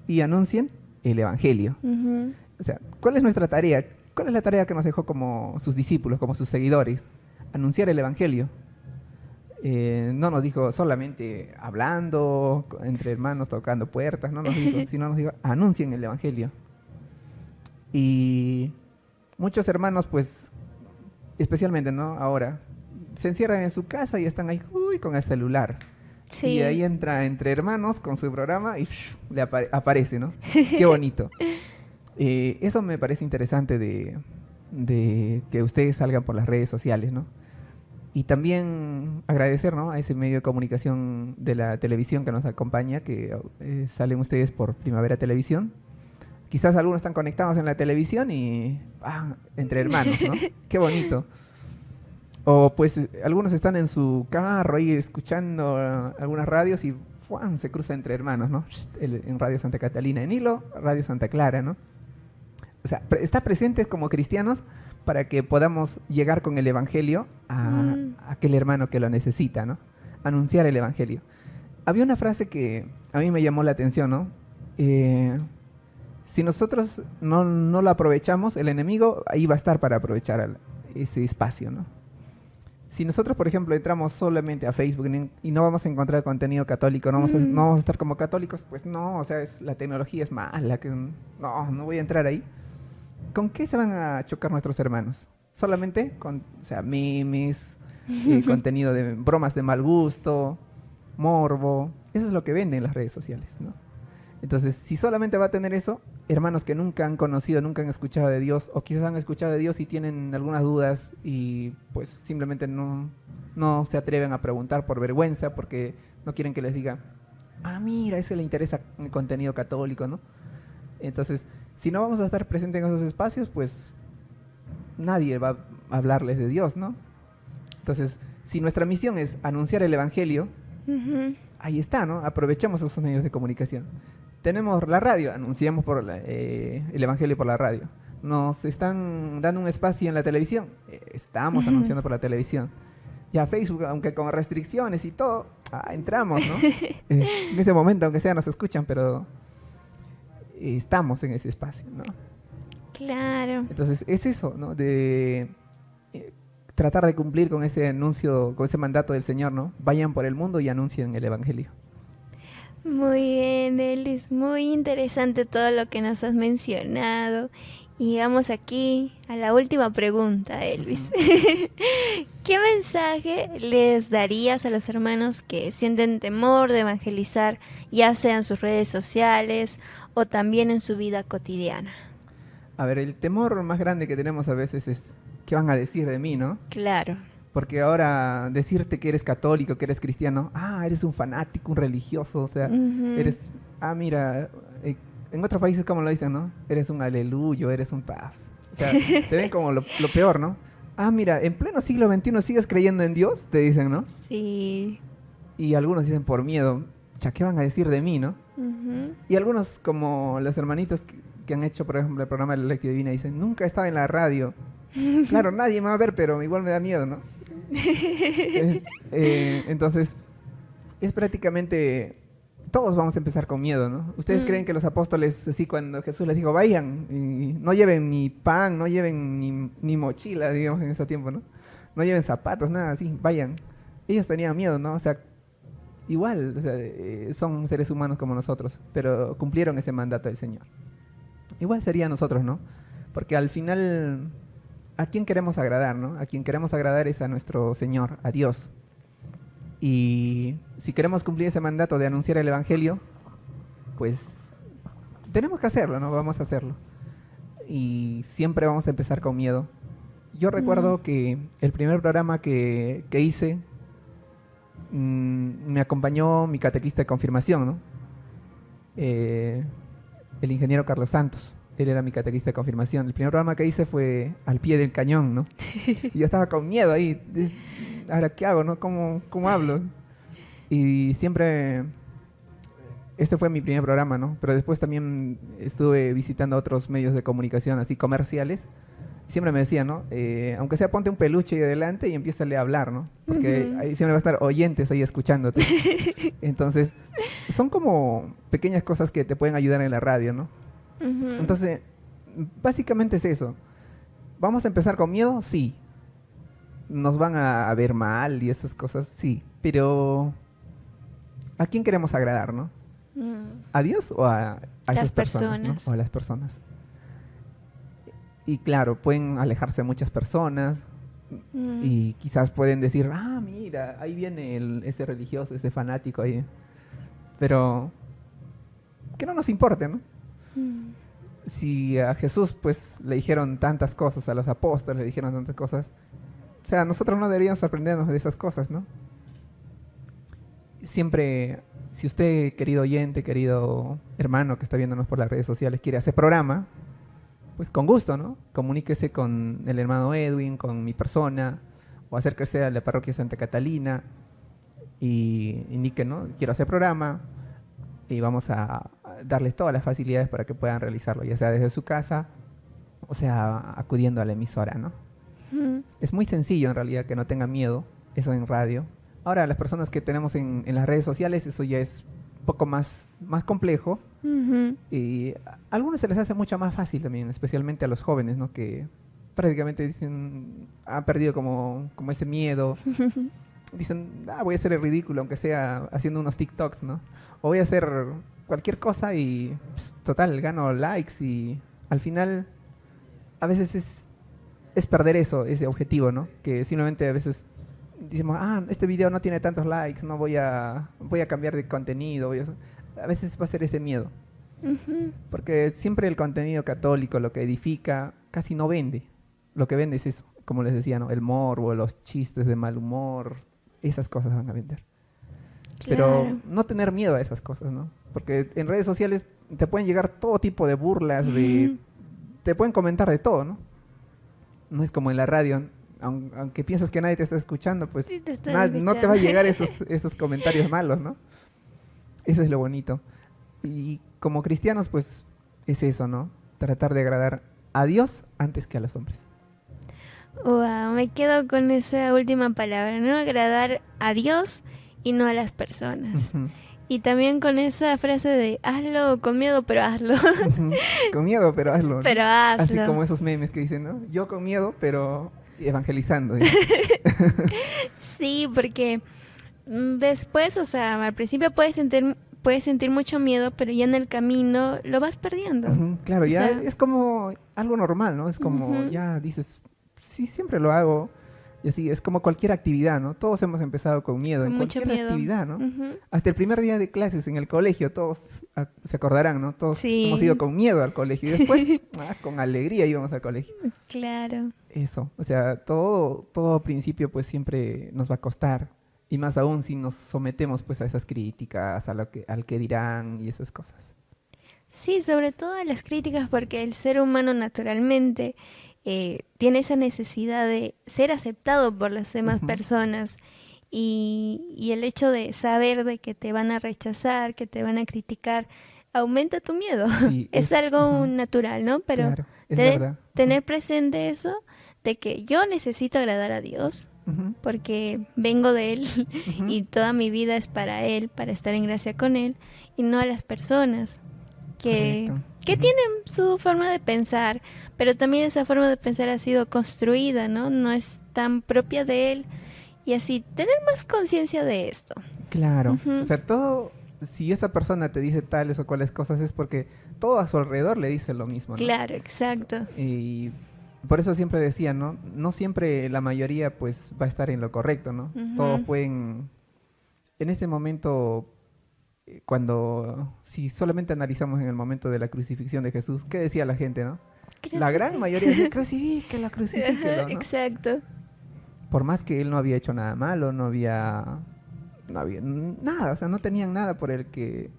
Speaker 4: y anuncien el evangelio.
Speaker 2: Ujú.
Speaker 4: O sea, ¿cuál es nuestra tarea? ¿Cuál es la tarea que nos dejó como sus discípulos, como sus seguidores? Anunciar el evangelio. No nos dijo solamente hablando, entre hermanos, tocando puertas, no nos dijo, sino nos dijo, anuncien el evangelio. Y muchos hermanos, pues, especialmente, ¿no? Ahora, se encierran en su casa y están ahí, con el celular.
Speaker 2: Sí.
Speaker 4: Y ahí entra entre hermanos con su programa y le aparece, ¿no? Qué bonito. Eso me parece interesante de que ustedes salgan por las redes sociales, ¿no? Y también agradecer, ¿no? A ese medio de comunicación de la televisión que nos acompaña, que salen ustedes por Primavera Televisión. Quizás algunos están conectados en la televisión y entre hermanos, ¿no? Qué bonito. O pues algunos están en su carro ahí escuchando algunas radios y ¡fuan! Se cruza entre hermanos, ¿no? En Radio Santa Catalina, en Hilo, Radio Santa Clara, ¿no? O sea, está presentes como cristianos para que podamos llegar con el Evangelio a aquel hermano que lo necesita, ¿no? Anunciar el Evangelio. Había una frase que a mí me llamó la atención, ¿no? Si nosotros no lo aprovechamos, el enemigo ahí va a estar para aprovechar ese espacio, ¿no? Si nosotros, por ejemplo, entramos solamente a Facebook y no vamos a encontrar contenido católico, no vamos a estar como católicos, pues no, o sea, la tecnología es mala, no voy a entrar ahí. ¿Con qué se van a chocar nuestros hermanos? Solamente con, o sea, memes, contenido de bromas de mal gusto, morbo. Eso es lo que venden las redes sociales, ¿no? Entonces, si solamente va a tener eso, hermanos que nunca han conocido, nunca han escuchado de Dios, o quizás han escuchado de Dios y tienen algunas dudas y pues simplemente no se atreven a preguntar por vergüenza, porque no quieren que les diga, mira, eso le interesa el contenido católico, ¿no? Entonces, si no vamos a estar presentes en esos espacios, pues nadie va a hablarles de Dios, ¿no? Entonces, si nuestra misión es anunciar el Evangelio, ahí está, ¿no? Aprovechemos esos medios de comunicación. Tenemos la radio, anunciamos el Evangelio por la radio. Nos están dando un espacio en la televisión, estamos anunciando por la televisión. Ya Facebook, aunque con restricciones y todo, entramos, ¿no? En ese momento, aunque sea, nos escuchan, pero estamos en ese espacio, ¿no?
Speaker 2: Claro.
Speaker 4: Entonces, es eso, ¿no? De tratar de cumplir con ese anuncio, con ese mandato del Señor, ¿no? Vayan por el mundo y anuncien el Evangelio.
Speaker 2: Muy bien, Elvis, muy interesante todo lo que nos has mencionado. Y llegamos aquí a la última pregunta, Elvis. ¿Qué mensaje les darías a los hermanos que sienten temor de evangelizar, ya sea en sus redes sociales o también en su vida cotidiana?
Speaker 4: A ver, el temor más grande que tenemos a veces es ¿qué van a decir de mí, no?
Speaker 2: Claro.
Speaker 4: Porque ahora decirte que eres católico, que eres cristiano, eres un fanático, un religioso, o sea, eres, mira, en otros países como lo dicen, ¿no? Eres un aleluyo, eres un paz. O sea, te ven como lo peor, ¿no? Mira, en pleno siglo XXI sigues creyendo en Dios, te dicen, ¿no?
Speaker 2: Sí.
Speaker 4: Y algunos dicen por miedo, ¿qué van a decir de mí, no? Y algunos, como los hermanitos que han hecho, por ejemplo, el programa de la Lectio Divina, dicen, nunca he estado en la radio. Claro, nadie me va a ver, pero igual me da miedo, ¿no? Entonces, es prácticamente, todos vamos a empezar con miedo, ¿no? ¿Ustedes creen que los apóstoles, así cuando Jesús les dijo, vayan, y no lleven ni pan, no lleven ni mochila, digamos, en ese tiempo, ¿no? No lleven zapatos, nada así, vayan. Ellos tenían miedo, ¿no? O sea, igual, o sea, son seres humanos como nosotros, pero cumplieron ese mandato del Señor. Igual sería nosotros, ¿no? Porque al final, ¿a quién queremos agradar, no? A quien queremos agradar es a nuestro Señor, a Dios. Y si queremos cumplir ese mandato de anunciar el Evangelio, pues tenemos que hacerlo, ¿no? Vamos a hacerlo. Y siempre vamos a empezar con miedo. Yo recuerdo que el primer programa que hice, me acompañó mi catequista de confirmación, ¿no? El ingeniero Carlos Santos. Él era mi catequista de confirmación. El primer programa que hice fue al pie del cañón, ¿no? Y yo estaba con miedo ahí. Ahora, ¿qué hago, no? ¿Cómo hablo? Y siempre... Este fue mi primer programa, ¿no? Pero después también estuve visitando otros medios de comunicación así comerciales. Siempre me decían, ¿no? Aunque sea, ponte un peluche ahí adelante y empiézale a hablar, ¿no? Porque ahí siempre va a estar oyentes ahí escuchándote. Entonces, son como pequeñas cosas que te pueden ayudar en la radio, ¿no? Entonces, básicamente es eso. ¿Vamos a empezar con miedo? Sí. ¿Nos van a ver mal y esas cosas? Sí. Pero, ¿a quién queremos agradar, no? ¿A Dios o a esas personas, ¿no? O a las personas. Y claro, pueden alejarse muchas personas y quizás pueden decir, mira, ahí viene ese religioso, ese fanático ahí. Pero que no nos importe, ¿no? Si a Jesús pues le dijeron tantas cosas, a los apóstoles le dijeron tantas cosas, o sea, nosotros no deberíamos sorprendernos de esas cosas, ¿no? Siempre, si usted, querido oyente, querido hermano que está viéndonos por las redes sociales, quiere hacer programa, pues con gusto, ¿no? Comuníquese con el hermano Edwin, con mi persona, o acérquese a la parroquia Santa Catalina y indique, ¿no? Quiero hacer programa y vamos a darles todas las facilidades para que puedan realizarlo, ya sea desde su casa o sea acudiendo a la emisora, ¿no? Es muy sencillo en realidad, que no tengan miedo, eso en radio. Ahora, las personas que tenemos en las redes sociales, eso ya es un poco más complejo. Y a algunos se les hace mucho más fácil también, especialmente a los jóvenes, ¿no? Que prácticamente dicen, han perdido como ese miedo. Dicen, voy a hacer el ridículo, aunque sea haciendo unos TikToks, ¿no? O voy a hacer cualquier cosa y, pues, total, gano likes y al final a veces es perder ese objetivo, ¿no? Que simplemente a veces decimos, este video no tiene tantos likes, no voy a cambiar de contenido. A veces va a ser ese miedo. Porque siempre el contenido católico, lo que edifica, casi no vende. Lo que vende es eso, como les decía, ¿no? El morbo, los chistes de mal humor, esas cosas van a vender.
Speaker 2: Claro.
Speaker 4: Pero no tener miedo a esas cosas, ¿no? Porque en redes sociales te pueden llegar todo tipo de burlas, te pueden comentar de todo, ¿no? No es como en la radio, aunque piensas que nadie te está escuchando, pues
Speaker 2: Sí, te están
Speaker 4: no te va a
Speaker 2: escuchando.
Speaker 4: llegar esos comentarios malos, ¿no? Eso es lo bonito. Y como cristianos, pues es eso, ¿no? Tratar de agradar a Dios antes que a los hombres.
Speaker 2: Wow, me quedo con esa última palabra, ¿no? Agradar a Dios y no a las personas.
Speaker 4: Ujú.
Speaker 2: Y también con esa frase de hazlo con miedo, pero hazlo.
Speaker 4: Ujú. Con miedo, pero hazlo, ¿no?
Speaker 2: Pero hazlo.
Speaker 4: Así como esos memes que dicen, ¿no? Yo con miedo, pero evangelizando. ¿no?
Speaker 2: Sí, porque después, o sea, al principio puedes sentir mucho miedo, pero ya en el camino lo vas perdiendo.
Speaker 4: Ujú, claro,
Speaker 2: O
Speaker 4: ya
Speaker 2: sea,
Speaker 4: es como algo normal, ¿no? Es como,
Speaker 2: Ujú.
Speaker 4: ya dices, sí, siempre lo hago. Y así, es como cualquier actividad, ¿no? Todos hemos empezado con miedo,
Speaker 2: con
Speaker 4: en
Speaker 2: mucho
Speaker 4: cualquier
Speaker 2: miedo.
Speaker 4: actividad, ¿no?
Speaker 2: Ujú.
Speaker 4: Hasta el primer día de clases en el colegio, todos se acordarán, ¿no? Todos
Speaker 2: Sí.
Speaker 4: hemos ido con miedo al colegio y después con alegría íbamos al colegio.
Speaker 2: Claro.
Speaker 4: Eso, o sea, todo principio pues siempre nos va a costar. Y más aún si nos sometemos pues a esas críticas, al que dirán y esas cosas.
Speaker 2: Sí, sobre todo a las críticas, porque el ser humano naturalmente tiene esa necesidad de ser aceptado por las demás
Speaker 4: Ujú.
Speaker 2: personas y el hecho de saber de que te van a rechazar, que te van a criticar, aumenta tu miedo.
Speaker 4: Sí,
Speaker 2: Es algo
Speaker 4: ujú,
Speaker 2: verdad, ¿no? Pero
Speaker 4: claro, es
Speaker 2: te-
Speaker 4: verdad.
Speaker 2: tener presente eso, de que yo necesito agradar a Dios,
Speaker 4: Ujú,
Speaker 2: porque vengo de Él
Speaker 4: ujú.
Speaker 2: y toda mi vida es para Él, para estar en gracia con Él, y no a las personas que
Speaker 4: Correcto.
Speaker 2: que
Speaker 4: Ujú.
Speaker 2: tienen su forma de pensar, pero también esa forma de pensar ha sido construida, ¿no? No es tan propia de Él, y así tener más conciencia de esto.
Speaker 4: Claro,
Speaker 2: Ujú.
Speaker 4: o sea, si esa persona te dice tales o cuales cosas es porque todo a su alrededor le dice lo mismo, ¿no?
Speaker 2: Claro, exacto.
Speaker 4: Y por eso siempre decía, ¿no? No siempre la mayoría pues va a estar en lo correcto, ¿no?
Speaker 2: Ujú.
Speaker 4: Todos pueden, en ese momento, si solamente analizamos en el momento de la crucifixión de Jesús, ¿qué decía la gente, no? La gran mayoría decía, crucifíquelo, crucifíquelo, ¿no?
Speaker 2: Exacto.
Speaker 4: Por más que él no había hecho nada malo, no había nada, o sea, no tenían nada por el que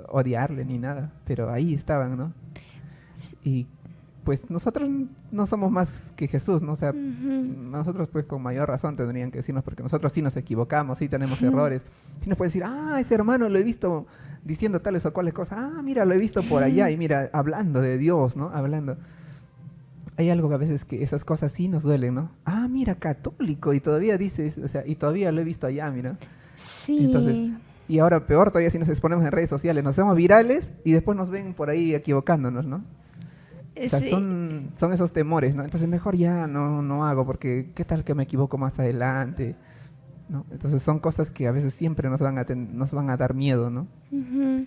Speaker 4: odiarle ni nada, pero ahí estaban, ¿no? Y pues nosotros no somos más que Jesús, ¿no? O sea,
Speaker 2: Ujú.
Speaker 4: nosotros pues con mayor razón tendrían que decirnos, porque nosotros sí nos equivocamos, sí tenemos
Speaker 2: Ujú.
Speaker 4: errores. Sí nos pueden decir, ese hermano lo he visto diciendo tales o cuales cosas, mira, lo he visto por allá, y mira, hablando de Dios, ¿no? Hablando. Hay algo que a veces que esas cosas sí nos duelen, ¿no? Mira, católico, y todavía dices, o sea, y todavía lo he visto allá, mira.
Speaker 2: Sí.
Speaker 4: Entonces, y ahora peor todavía si nos exponemos en redes sociales, nos hacemos virales y después nos ven por ahí equivocándonos, ¿no? O sea,
Speaker 2: Sí.
Speaker 4: son esos temores, ¿no? Entonces mejor ya no hago, porque ¿qué tal que me equivoco más adelante? ¿No? Entonces son cosas que a veces siempre nos van a dar miedo, ¿no?
Speaker 2: Ujú.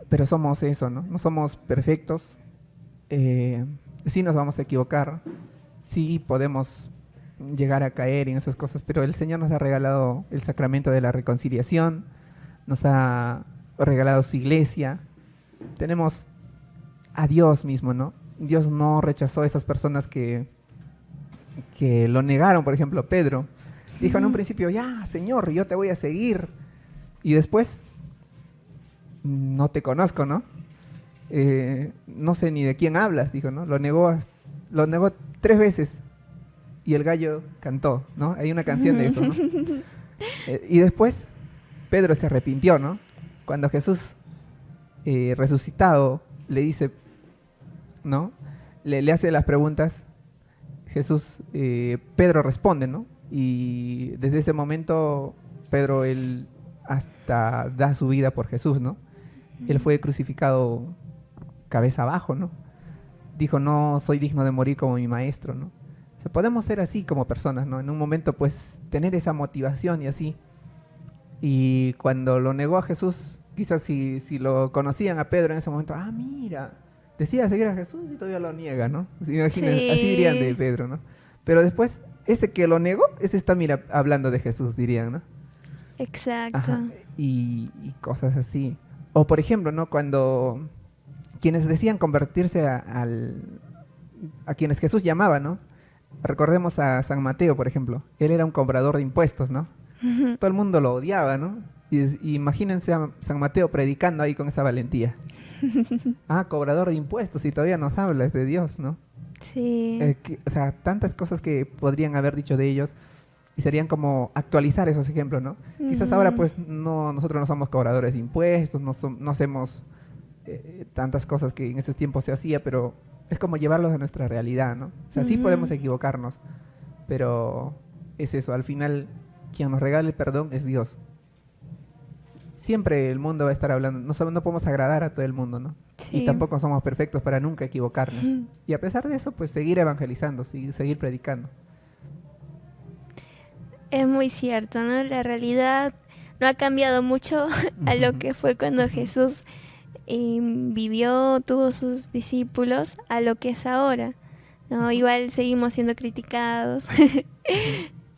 Speaker 4: Pero somos eso, ¿no? No somos perfectos, sí nos vamos a equivocar, sí podemos llegar a caer en esas cosas, pero el Señor nos ha regalado el sacramento de la reconciliación, nos ha regalado su iglesia, tenemos a Dios mismo, ¿no? Dios no rechazó a esas personas que lo negaron, por ejemplo, Pedro. Dijo en un principio, ya, Señor, yo te voy a seguir. Y después, no te conozco, ¿no? No sé ni de quién hablas, dijo, ¿no? Lo negó 3 veces. y el gallo cantó, ¿no? Hay una canción de eso, ¿no? Y después Pedro se arrepintió, ¿no? Cuando Jesús resucitado le dice, ¿no? Le hace las preguntas, Jesús, Pedro responde, ¿no? Y desde ese momento Pedro, él hasta da su vida por Jesús, ¿no? Él fue crucificado cabeza abajo, ¿no? Dijo, no soy digno de morir como mi maestro, ¿no? O sea, podemos ser así como personas, ¿no? En un momento, pues, tener esa motivación y así. Y cuando lo negó a Jesús, quizás si lo conocían a Pedro en ese momento, mira, decía seguir a Jesús y todavía lo niega, ¿no? ¿Se imaginan?
Speaker 2: Sí.
Speaker 4: Así dirían de Pedro, ¿no? Pero después, ese que lo negó, ese está, mira, hablando de Jesús, dirían, ¿no?
Speaker 2: Exacto.
Speaker 4: Ajá, y cosas así. O por ejemplo, ¿no? Cuando quienes decían convertirse a quienes Jesús llamaba, ¿no? Recordemos a San Mateo, por ejemplo. Él era un cobrador de impuestos, ¿no? Todo el mundo lo odiaba, ¿no? Y imagínense a San Mateo predicando ahí con esa valentía. Cobrador de impuestos, y todavía nos hablas de Dios, ¿no?
Speaker 2: Sí.
Speaker 4: O sea, tantas cosas que podrían haber dicho de ellos y serían como actualizar esos ejemplos, ¿no? Quizás ahora pues nosotros no somos cobradores de impuestos, no hacemos tantas cosas que en esos tiempos se hacía, pero es como llevarlos a nuestra realidad, ¿no? O sea, sí podemos equivocarnos, pero es eso, al final quien nos regala el perdón es Dios. Siempre el mundo va a estar hablando, no podemos agradar a todo el mundo, ¿no?
Speaker 2: Sí.
Speaker 4: Y tampoco somos perfectos para nunca equivocarnos. Y a pesar de eso, pues seguir evangelizando, seguir predicando.
Speaker 2: Es muy cierto, ¿no? La realidad no ha cambiado mucho a lo que fue cuando Jesús vivió, tuvo sus discípulos, a lo que es ahora, ¿no? Igual seguimos siendo criticados.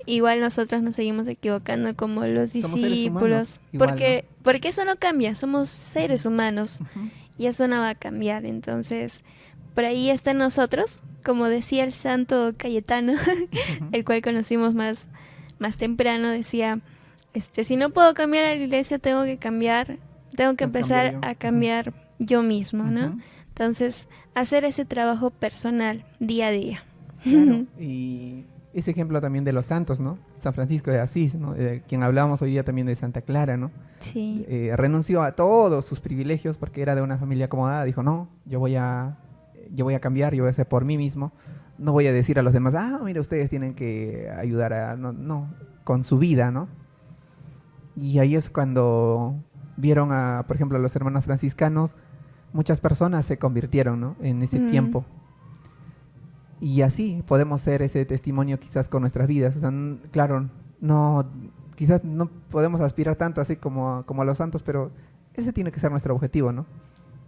Speaker 2: Igual nosotros nos seguimos equivocando como los discípulos.
Speaker 4: Igual,
Speaker 2: porque eso no cambia, somos seres humanos y eso no va a cambiar. Entonces, por ahí está en nosotros, como decía el santo Cayetano, el cual conocimos más temprano, decía, si no puedo cambiar a la iglesia, tengo que empezar a cambiar yo mismo, ¿no? Entonces, hacer ese trabajo personal día a día.
Speaker 4: Claro, y ese ejemplo también de los santos, ¿no? San Francisco de Asís, ¿no? Quien hablábamos hoy día también de Santa Clara, ¿no?
Speaker 2: Sí.
Speaker 4: Renunció a todos sus privilegios porque era de una familia acomodada. Dijo, no, yo voy a cambiar, yo voy a hacer por mí mismo. No voy a decir a los demás, mira, ustedes tienen que ayudar no, con su vida, ¿no? Y ahí es cuando vieron por ejemplo, a los hermanos franciscanos, muchas personas se convirtieron, ¿no? En ese tiempo. Y así podemos ser ese testimonio quizás con nuestras vidas. O sea, claro, quizás no podemos aspirar tanto así como a los santos, pero ese tiene que ser nuestro objetivo, ¿no?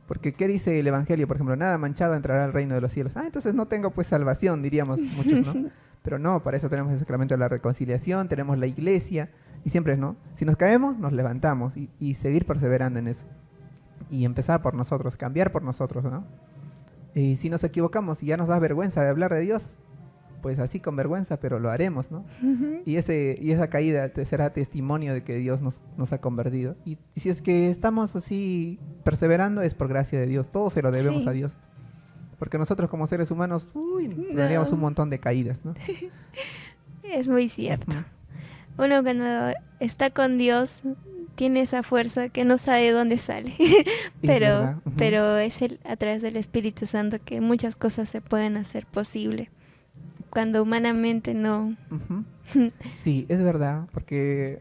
Speaker 4: Porque ¿qué dice el Evangelio? Por ejemplo, nada manchado entrará al reino de los cielos. Entonces no tengo pues salvación, diríamos muchos, ¿no? Pero no, para eso tenemos el sacramento de la reconciliación, tenemos la iglesia, y siempre, ¿no? Si nos caemos, nos levantamos y seguir perseverando en eso. Y empezar por nosotros, cambiar por nosotros, ¿no? Y si nos equivocamos y ya nos da vergüenza de hablar de Dios, pues así con vergüenza, pero lo haremos, ¿no? Y esa caída será testimonio de que Dios nos ha convertido. Y si es que estamos así perseverando, es por gracia de Dios. Todo se lo debemos a Dios. Porque nosotros como seres humanos, tendríamos un montón de caídas, ¿no?
Speaker 2: Es muy cierto. Uno cuando está con Dios tiene esa fuerza que no sabe de dónde sale. pero es a través del Espíritu Santo que muchas cosas se pueden hacer posible. Cuando humanamente no.
Speaker 4: Sí, es verdad, porque,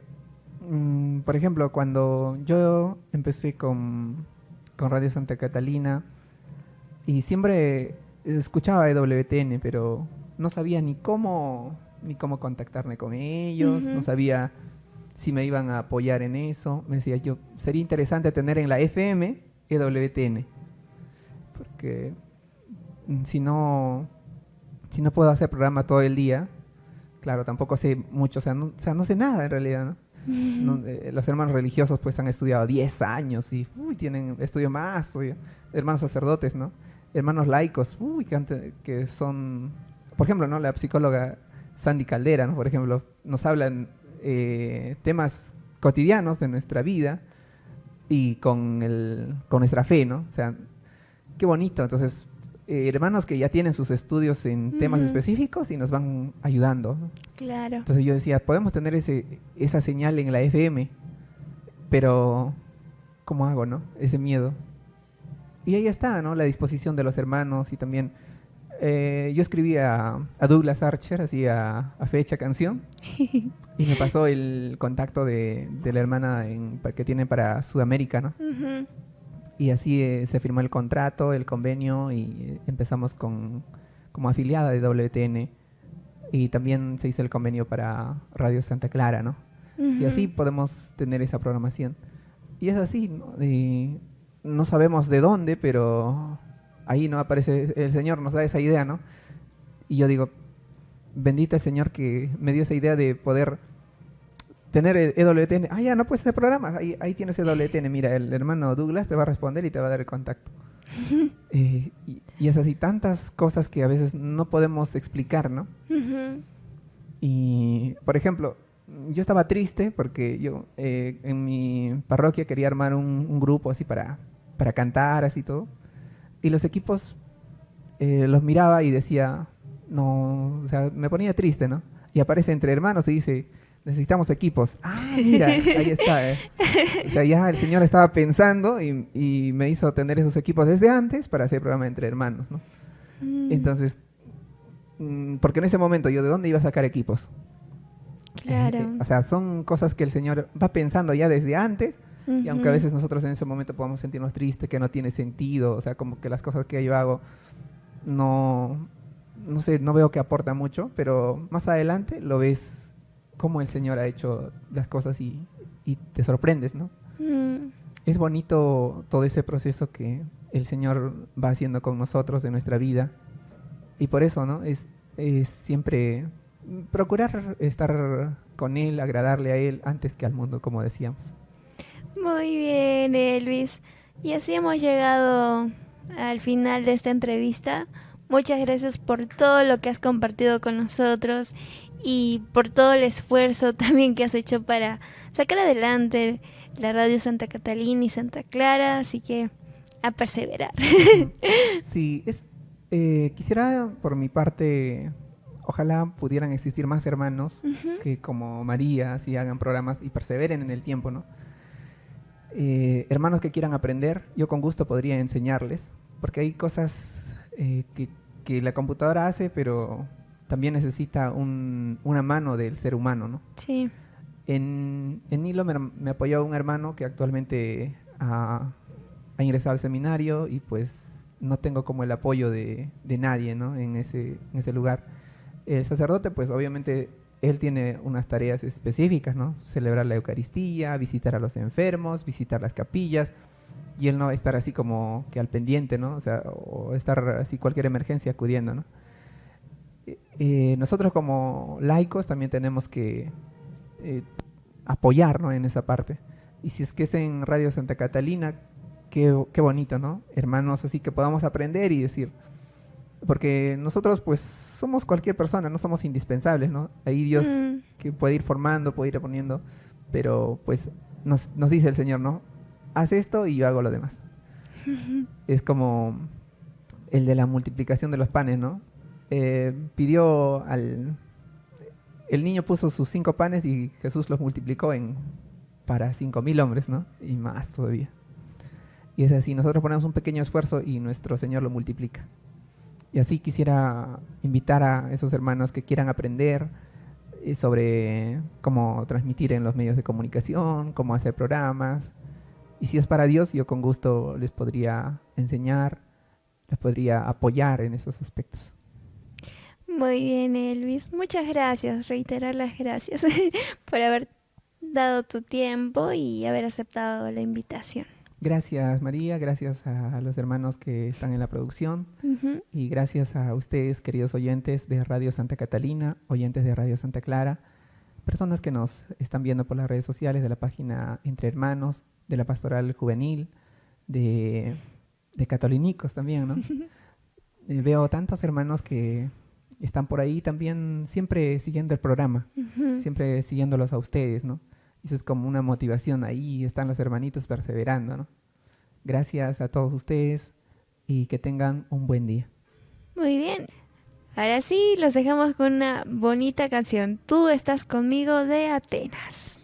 Speaker 4: por ejemplo, cuando yo empecé con Radio Santa Catalina, y siempre escuchaba EWTN, pero no sabía ni cómo contactarme con ellos, no sabía si me iban a apoyar en eso. Me decía yo, sería interesante tener en la FM EWTN, porque si no puedo hacer programa todo el día, claro, tampoco sé mucho, o sea, no sé nada en realidad, ¿no? Los hermanos religiosos pues han estudiado 10 años y tienen hermanos sacerdotes, ¿no? Hermanos laicos, que son, por ejemplo, ¿no? La psicóloga Sandy Caldera, ¿no? Por ejemplo, nos hablan temas cotidianos de nuestra vida y con nuestra fe, ¿no? O sea, qué bonito. Entonces, hermanos que ya tienen sus estudios en temas específicos y nos van ayudando, ¿no?
Speaker 2: Claro.
Speaker 4: Entonces yo decía, podemos tener esa señal en la FM, pero ¿cómo hago, no? Ese miedo. Y ahí está, ¿no? La disposición de los hermanos y también yo escribí a Douglas Archer, así a fecha canción, y me pasó el contacto de la hermana que tiene para Sudamérica, ¿no?
Speaker 2: Ujú.
Speaker 4: Y así se firmó el contrato, el convenio y empezamos como afiliada de WTN y también se hizo el convenio para Radio Santa Clara, ¿no? Y así podemos tener esa programación. Y es así, ¿no? Y no sabemos de dónde, pero ahí no aparece el Señor, nos da esa idea, ¿no? Y yo digo, bendito el Señor que me dio esa idea de poder tener el EWTN. Ah, ya, no puedes hacer programas. Ahí tienes EWTN. Mira, el hermano Douglas te va a responder y te va a dar el contacto. Y es así, tantas cosas que a veces no podemos explicar, ¿no?
Speaker 2: Ujú.
Speaker 4: Y, por ejemplo, yo estaba triste porque yo en mi parroquia quería armar un grupo así para cantar, así todo. Y los equipos los miraba y decía, no, o sea, me ponía triste, ¿no? Y aparece entre hermanos y dice, necesitamos equipos. Ah, mira, ahí está. O sea, ya el Señor estaba pensando y me hizo tener esos equipos desde antes para hacer programa entre hermanos, ¿no? Entonces, porque en ese momento yo, ¿de dónde iba a sacar equipos?
Speaker 2: Claro.
Speaker 4: O sea, son cosas que el Señor va pensando ya desde antes. Y aunque a
Speaker 2: Ujú.
Speaker 4: veces nosotros en ese momento podamos sentirnos tristes, que no tiene sentido, o sea, como que las cosas que yo hago no sé, no veo que aporta mucho, pero más adelante lo ves cómo el Señor ha hecho las cosas y te sorprendes, ¿no?
Speaker 2: Mm.
Speaker 4: Es bonito todo ese proceso que el Señor va haciendo con nosotros en nuestra vida. Y por eso, ¿no? Es siempre procurar estar con Él, agradarle a Él antes que al mundo, como decíamos.
Speaker 2: Muy bien, Elvis. Y así hemos llegado al final de esta entrevista. Muchas gracias por todo lo que has compartido con nosotros y por todo el esfuerzo también que has hecho para sacar adelante la Radio Santa Catalina y Santa Clara, así que a perseverar.
Speaker 4: Sí, quisiera por mi parte, ojalá pudieran existir más hermanos que como María, así hagan programas y perseveren en el tiempo, ¿no? Hermanos que quieran aprender, yo con gusto podría enseñarles, porque hay cosas que la computadora hace, pero también necesita una mano del ser humano, ¿no?
Speaker 2: Sí.
Speaker 4: En Nilo me apoyó un hermano que actualmente ha ingresado al seminario y pues no tengo como el apoyo de nadie, ¿no? en ese lugar. El sacerdote, pues obviamente él tiene unas tareas específicas, ¿no? Celebrar la Eucaristía, visitar a los enfermos, visitar las capillas, y él no va a estar así como que al pendiente, ¿no? O sea, o estar así cualquier emergencia acudiendo, ¿no? Nosotros como laicos también tenemos que apoyar, ¿no? En esa parte. Y si es que es en Radio Santa Catalina, qué bonito, ¿no? Hermanos así que podamos aprender y decir, porque nosotros pues somos cualquier persona, no somos indispensables, ¿no? Ahí Dios que puede ir formando, puede ir poniendo, pero pues nos dice el Señor, ¿no? Haz esto y yo hago lo demás. Es como el de la multiplicación de los panes, ¿no? El niño puso sus 5 panes y Jesús los multiplicó para 5,000 hombres, ¿no? Y más todavía. Y es así, nosotros ponemos un pequeño esfuerzo y nuestro Señor lo multiplica. Y así quisiera invitar a esos hermanos que quieran aprender sobre cómo transmitir en los medios de comunicación, cómo hacer programas. Y si es para Dios, yo con gusto les podría enseñar, les podría apoyar en esos aspectos.
Speaker 2: Muy bien, Elvis. Muchas gracias. Reiterar las gracias por haber dado tu tiempo y haber aceptado la invitación.
Speaker 4: Gracias, María, gracias a los hermanos que están en la producción y gracias a ustedes, queridos oyentes de Radio Santa Catalina, oyentes de Radio Santa Clara, personas que nos están viendo por las redes sociales de la página Entre Hermanos, de la Pastoral Juvenil, de Catolinicos también, ¿no? Veo tantos hermanos que están por ahí también siempre siguiendo el programa, siempre siguiéndolos a ustedes, ¿no? Eso es como una motivación, ahí están los hermanitos perseverando, ¿no? Gracias a todos ustedes y que tengan un buen día.
Speaker 2: Muy bien. Ahora sí, los dejamos con una bonita canción. Tú estás conmigo de Atenas.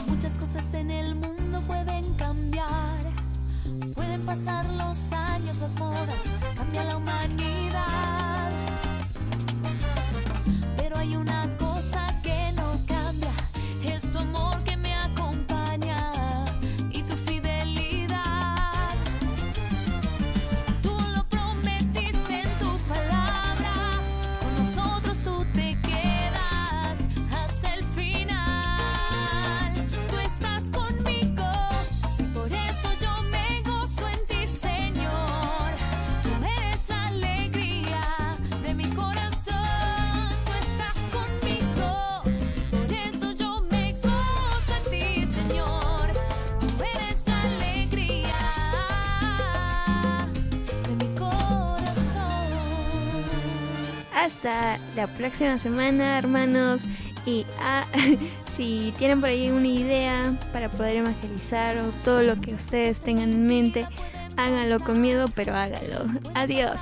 Speaker 5: Muchas cosas en el mundo pueden cambiar, pueden pasar los años, las modas, cambia la humanidad, pero hay una cosa que no cambia, es tu amor que me acompaña y tu fidelidad. Tú lo prometiste en tu palabra, con nosotros tú te quedas hasta el final. Tú estás conmigo y por eso yo me gozo en ti, Señor. Tú eres la alegría de mi corazón. Tú estás conmigo y por eso yo me gozo en ti, Señor. Tú eres la alegría de mi corazón.
Speaker 2: Hasta la próxima semana, hermanos. Y si tienen por ahí una idea para poder evangelizar o todo lo que ustedes tengan en mente, háganlo con miedo, pero háganlo. Adiós.